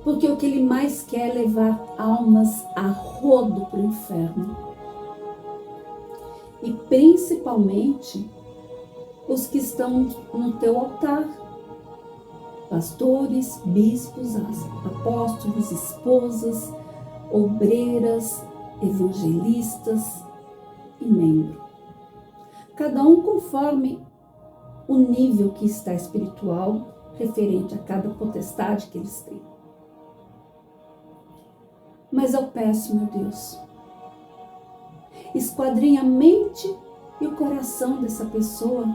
Porque o que ele mais quer é levar almas a rodo para o inferno. E principalmente os que estão no teu altar. Pastores, bispos, apóstolos, esposas, obreiras, evangelistas e membros. Cada um conforme o nível que está espiritual referente a cada potestade que eles têm. Mas eu peço, meu Deus, esquadrinha a mente e o coração dessa pessoa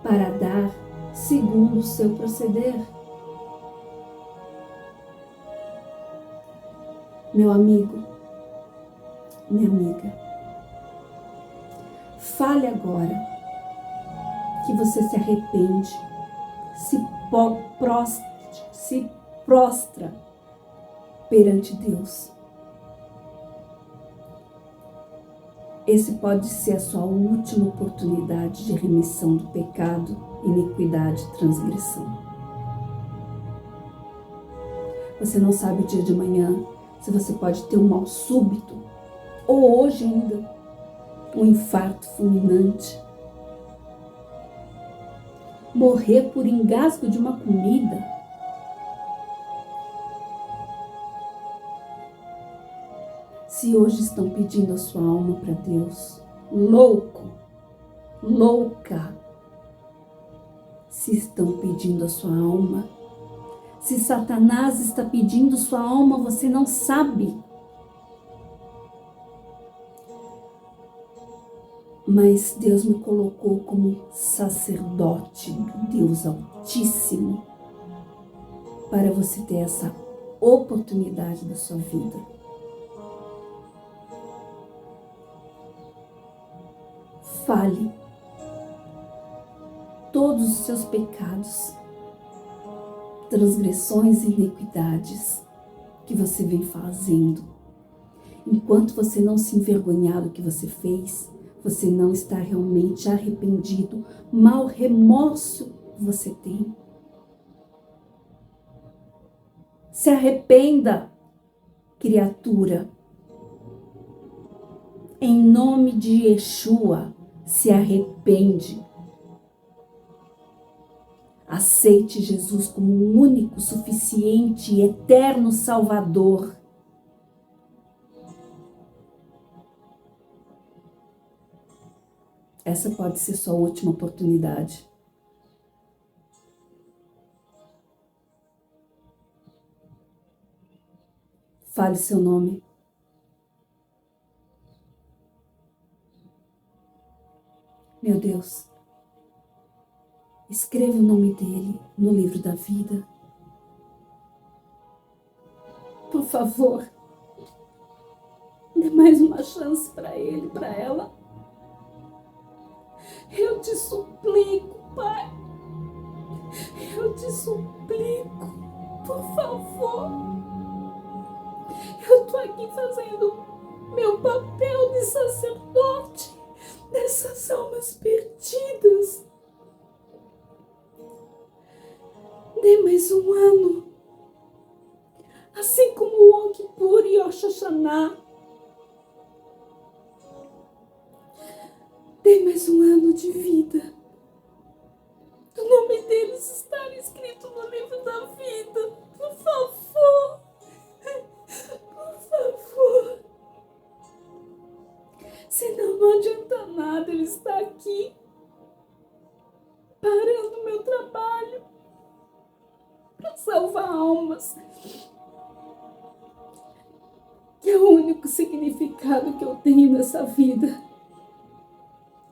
para dar segundo o seu proceder. Meu amigo, minha amiga, fale agora que você se arrepende, se prostra perante Deus. Esse pode ser a sua última oportunidade de remissão do pecado, iniquidade e transgressão. Você não sabe o dia de amanhã, se você pode ter um mal súbito, ou hoje ainda, um infarto fulminante. Morrer por engasgo de uma comida. Se hoje estão pedindo a sua alma para Deus, louca, se estão pedindo a sua alma, se Satanás está pedindo sua alma, você não sabe. Mas Deus me colocou como sacerdote do Deus Altíssimo para você ter essa oportunidade da sua vida. Fale todos os seus pecados, transgressões e iniquidades que você vem fazendo. Enquanto você não se envergonhar do que você fez, Você não está realmente arrependido. Mau remorso você tem. Se arrependa, criatura. Em nome de Yeshua, se arrepende. Aceite Jesus como o único, suficiente e eterno Salvador. Essa pode ser sua última oportunidade. Fale seu nome. Meu Deus, escreva o nome dele no livro da vida. Por favor, dê mais uma chance para ele, para ela. Eu te suplico, Pai. Eu te suplico, por favor. Eu tô aqui fazendo meu papel de sacerdote dessas almas perdidas. Dê mais um ano, assim como o Yom Kippur e Rosh Hashanah. Dê mais um ano de vida. O nome deles está escrito no livro da vida. Por favor. Por favor. Senão não adianta nada ele estar aqui, parando o meu trabalho para salvar almas. Que é o único significado que eu tenho nessa vida.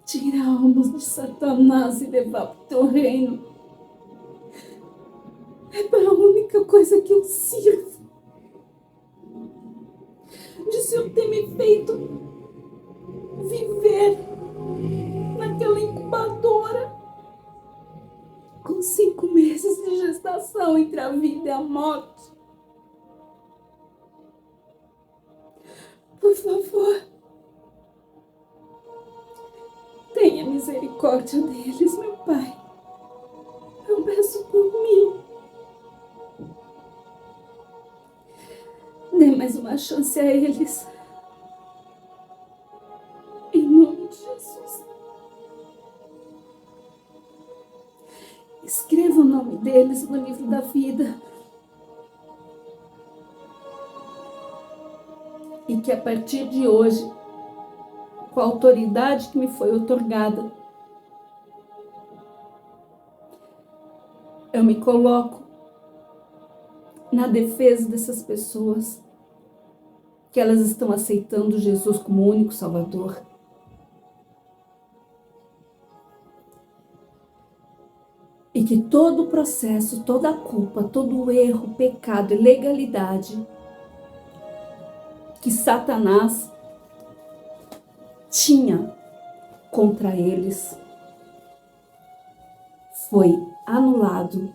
Tirar almas de Satanás e levar para o teu reino. É para a única coisa que eu sirvo. De Senhor ter me feito viver naquela incubadora com 5 meses de gestação entre a vida e a morte. Por favor, tenha misericórdia deles, meu Pai. Eu peço por mim. Dê mais uma chance a eles. Em nome de Jesus. Escreva o nome deles no livro da vida. E que a partir de hoje, com a autoridade que me foi outorgada, eu me coloco na defesa dessas pessoas, que elas estão aceitando Jesus como o único Salvador. E que todo o processo, toda a culpa, todo o erro, pecado, ilegalidade que Satanás tinha contra eles foi anulado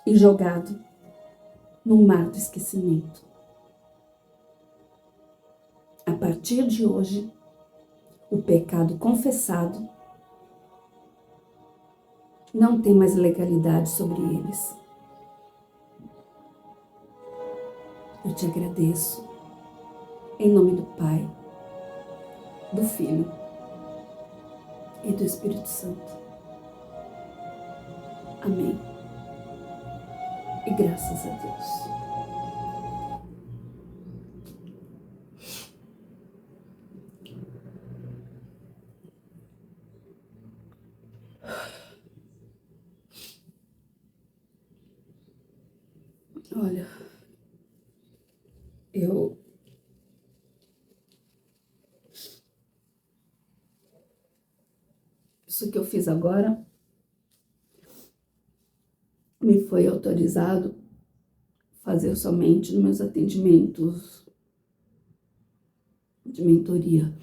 e jogado no mar do esquecimento. A partir de hoje, o pecado confessado não tem mais legalidade sobre eles. Eu te agradeço, em nome do Pai, do Filho e do Espírito Santo. Amém. E graças a Deus. Olha, isso que eu fiz agora me foi autorizado fazer somente nos meus atendimentos de mentoria.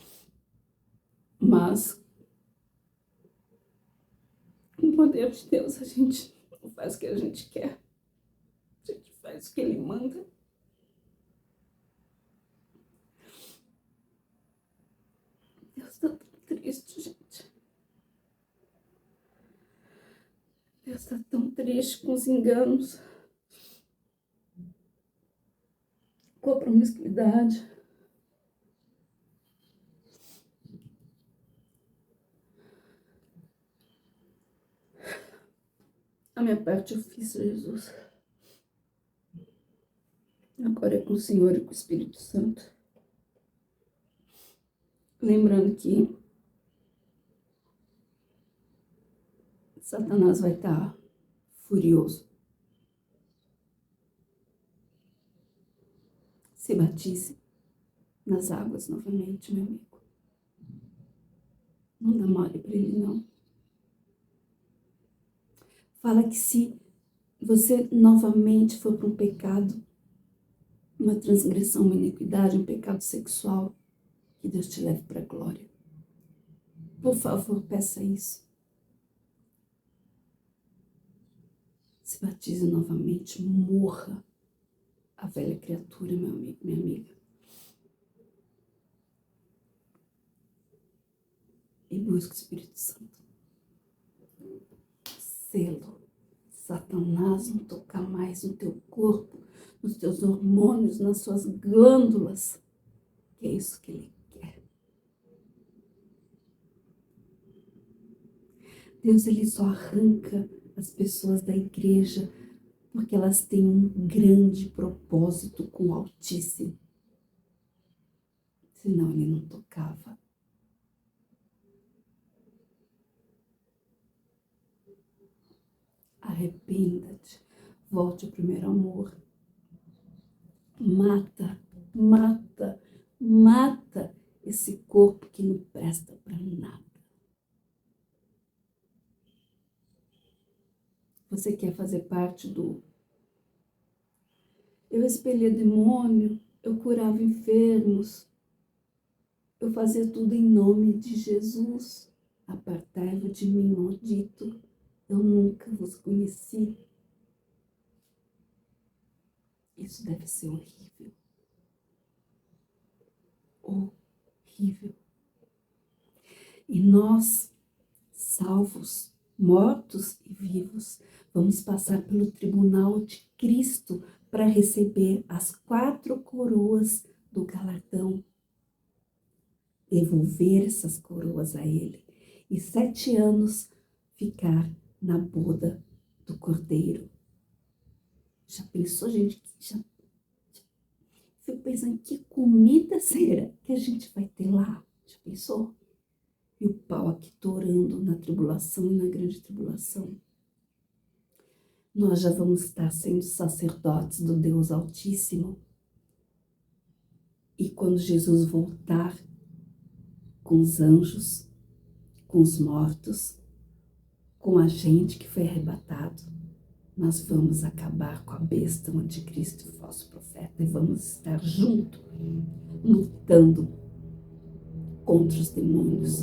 Mas, com o poder de Deus, a gente não faz o que a gente quer. A gente faz o que Ele manda. está tão triste, gente. Deus está tão triste com os enganos, com a promiscuidade. A minha parte eu fiz, Jesus. Agora é com o Senhor e com o Espírito Santo. Lembrando que Satanás vai estar furioso. Se batize nas águas novamente, meu amigo. Não dá mole para ele, não. Fala que se você novamente for para um pecado, uma transgressão, uma iniquidade, um pecado sexual, que Deus te leve para a glória. Por favor, peça isso. Se batize novamente, morra a velha criatura, meu amigo, minha amiga. E busque o Espírito Santo. Selo. Satanás não tocar mais no teu corpo, nos teus hormônios, nas suas glândulas. Que é isso que ele quer. Deus, ele só arranca as pessoas da igreja porque elas têm um grande propósito com o Altíssimo. Senão ele não tocava. Arrependa-te, volte ao primeiro amor. Mata, mata, mata esse corpo que não presta para nada. Você quer fazer parte do... Eu expelia demônio, eu curava enfermos, eu fazia tudo em nome de Jesus. Apartai-vos de mim, maldito, eu nunca vos conheci. Isso deve ser horrível. Horrível. E nós, salvos, mortos e vivos, vamos passar pelo tribunal de Cristo para receber as 4 coroas do galardão. Devolver essas coroas a Ele. E 7 anos ficar na boda do Cordeiro. Já pensou, gente? Fico pensando, que comida será que a gente vai ter lá? Já pensou? E o pau aqui torando na tribulação e na grande tribulação. Nós já vamos estar sendo sacerdotes do Deus Altíssimo. E quando Jesus voltar com os anjos, com os mortos, com a gente que foi arrebatado, nós vamos acabar com a besta, o anticristo e o falso profeta, e vamos estar juntos, lutando contra os demônios.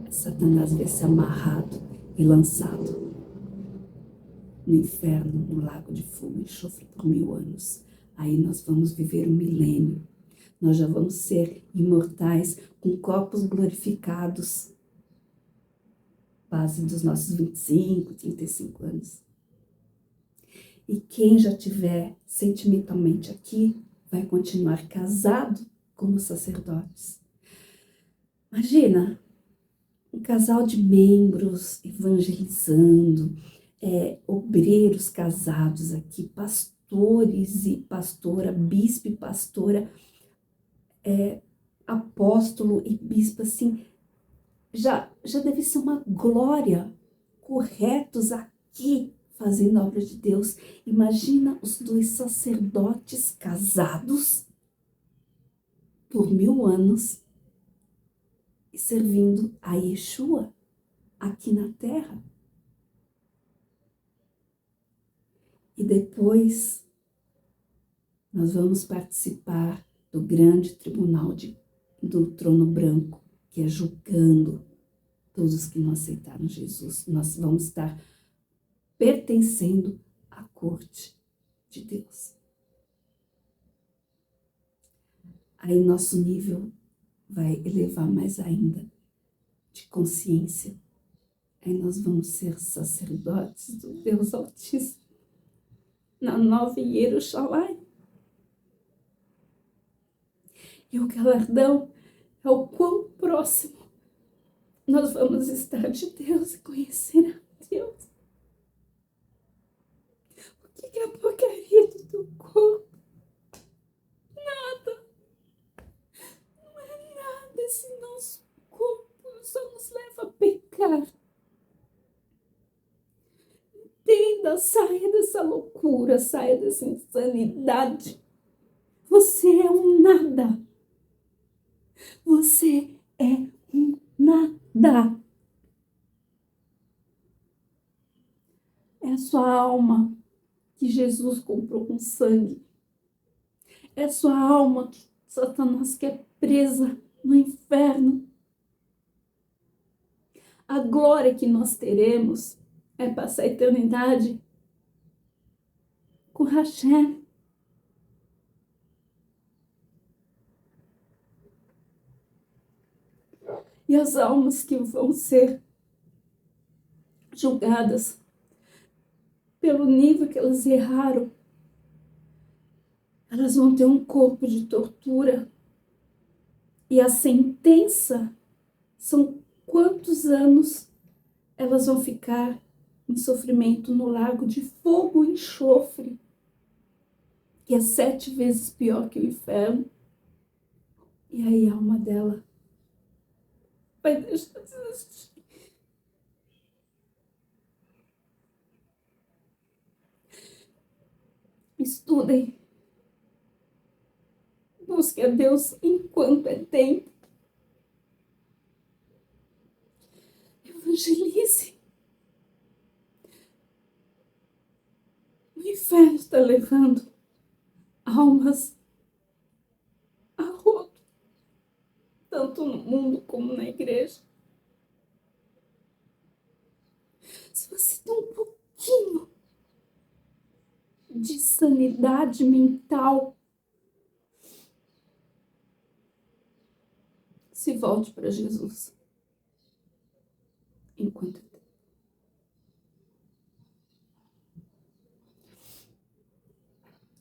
Satanás vai ser amarrado e lançado no inferno, no lago de fogo e enxofre por 1000 anos. Aí nós vamos viver um milênio. Nós já vamos ser imortais, com corpos glorificados, base dos nossos 25, 35 anos. E quem já estiver sentimentalmente aqui, vai continuar casado como sacerdotes. Imagina, um casal de membros evangelizando, obreiros casados aqui, pastores e pastora, bispo e pastora, apóstolo e bispo, assim, já deve ser uma glória, corretos aqui, fazendo a obra de Deus. Imagina os 2 sacerdotes casados por 1000 anos e servindo a Yeshua aqui na terra. E depois nós vamos participar do grande tribunal do trono branco, que é julgando todos que não aceitaram Jesus. Nós vamos estar pertencendo à corte de Deus. Aí nosso nível vai elevar mais ainda de consciência. Aí nós vamos ser sacerdotes do Deus Altíssimo na Nova Jerusalém. E o galardão é o quão próximo nós vamos estar de Deus e conhecer a Deus. O que é a porcaria do teu corpo? Nada. Não é nada. Esse nosso corpo só nos leva a pecar. Entenda, saia dessa loucura, saia dessa insanidade. Você é um nada. Você é um nada. É a sua alma que Jesus comprou com sangue. É a sua alma que Satanás quer presa no inferno. A glória que nós teremos é passar a eternidade com Hashem. E as almas que vão ser julgadas pelo nível que elas erraram, elas vão ter um corpo de tortura. E a sentença são quantos anos elas vão ficar em sofrimento no lago de fogo e enxofre, que é 7 vezes pior que o inferno. E aí a alma dela vai deixar de existir. Estudem. Busque a Deus enquanto é tempo. Evangelize. O inferno está levando almas a rodo, tanto no mundo como na igreja. Se você tem um pouquinho de sanidade mental, se volte para Jesus enquanto é tempo.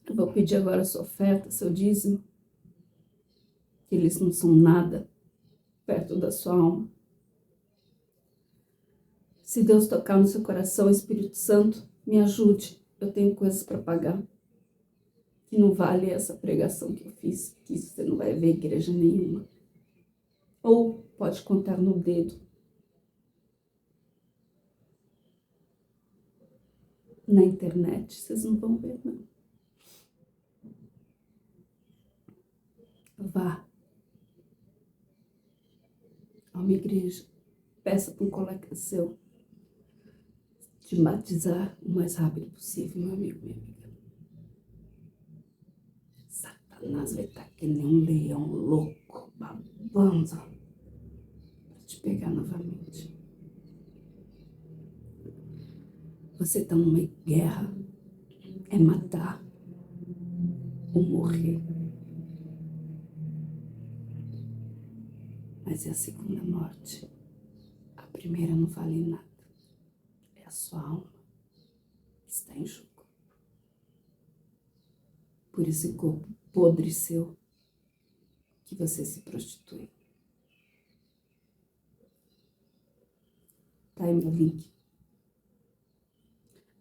Eu vou pedir agora a sua oferta, seu dízimo, que eles não são nada perto da sua alma. Se Deus tocar no seu coração, Espírito Santo, me ajude. Eu tenho coisas para pagar. Que não vale essa pregação que eu fiz, que isso você não vai ver igreja nenhuma. Ou pode contar no dedo. Na internet, vocês não vão ver, não. Vá a uma igreja, peça para um colega seu te batizar o mais rápido possível, meu amigo, minha amiga. Satanás vai estar que nem um leão louco, babando, para te pegar novamente. Você está numa guerra, é matar ou morrer. Mas é a segunda morte. A primeira não vale nada. É a sua alma que está em jogo. Por esse corpo podre seu que você se prostitui. Tá aí meu link.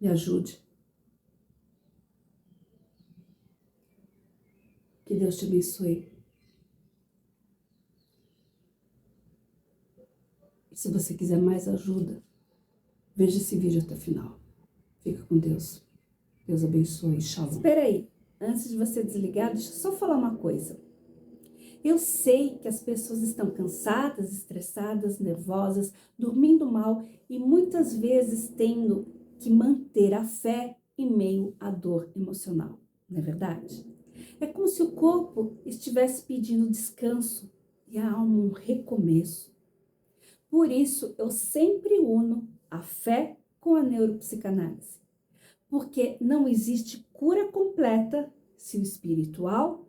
Me ajude. Que Deus te abençoe. Se você quiser mais ajuda, veja esse vídeo até o final. Fica com Deus. Deus abençoe. Shalom. Espera aí. Antes de você desligar, deixa eu só falar uma coisa. Eu sei que as pessoas estão cansadas, estressadas, nervosas, dormindo mal e muitas vezes tendo que manter a fé em meio à dor emocional. Não é verdade? É como se o corpo estivesse pedindo descanso e a alma um recomeço. Por isso, eu sempre uno a fé com a neuropsicanálise. Porque não existe cura completa se o espiritual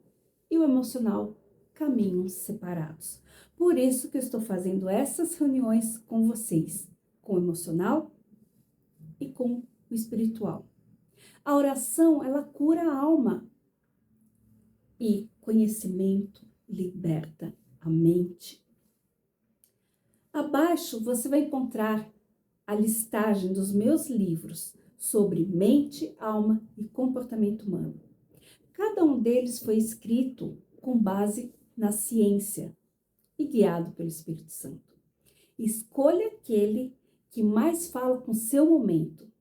e o emocional caminham separados. Por isso que eu estou fazendo essas reuniões com vocês, com o emocional e com o espiritual. A oração, ela cura a alma. E conhecimento liberta a mente. Abaixo você vai encontrar a listagem dos meus livros sobre mente, alma e comportamento humano. Cada um deles foi escrito com base na ciência e guiado pelo Espírito Santo. Escolha aquele que mais fala com o seu momento.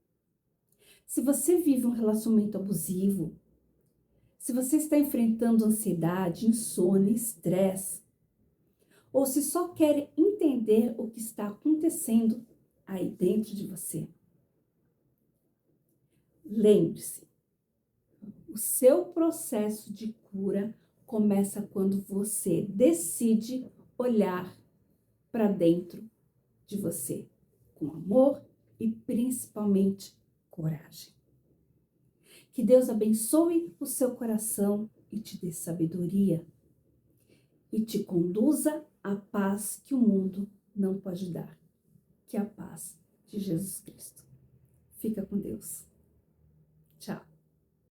Se você vive um relacionamento abusivo, se você está enfrentando ansiedade, insônia, estresse, ou se só quer entender o que está acontecendo aí dentro de você, lembre-se, o seu processo de cura começa quando você decide olhar para dentro de você, com amor e principalmente coragem. Que Deus abençoe o seu coração e te dê sabedoria e te conduza à paz que o mundo não pode dar, que é a paz de Jesus Cristo. Fica com Deus. Tchau.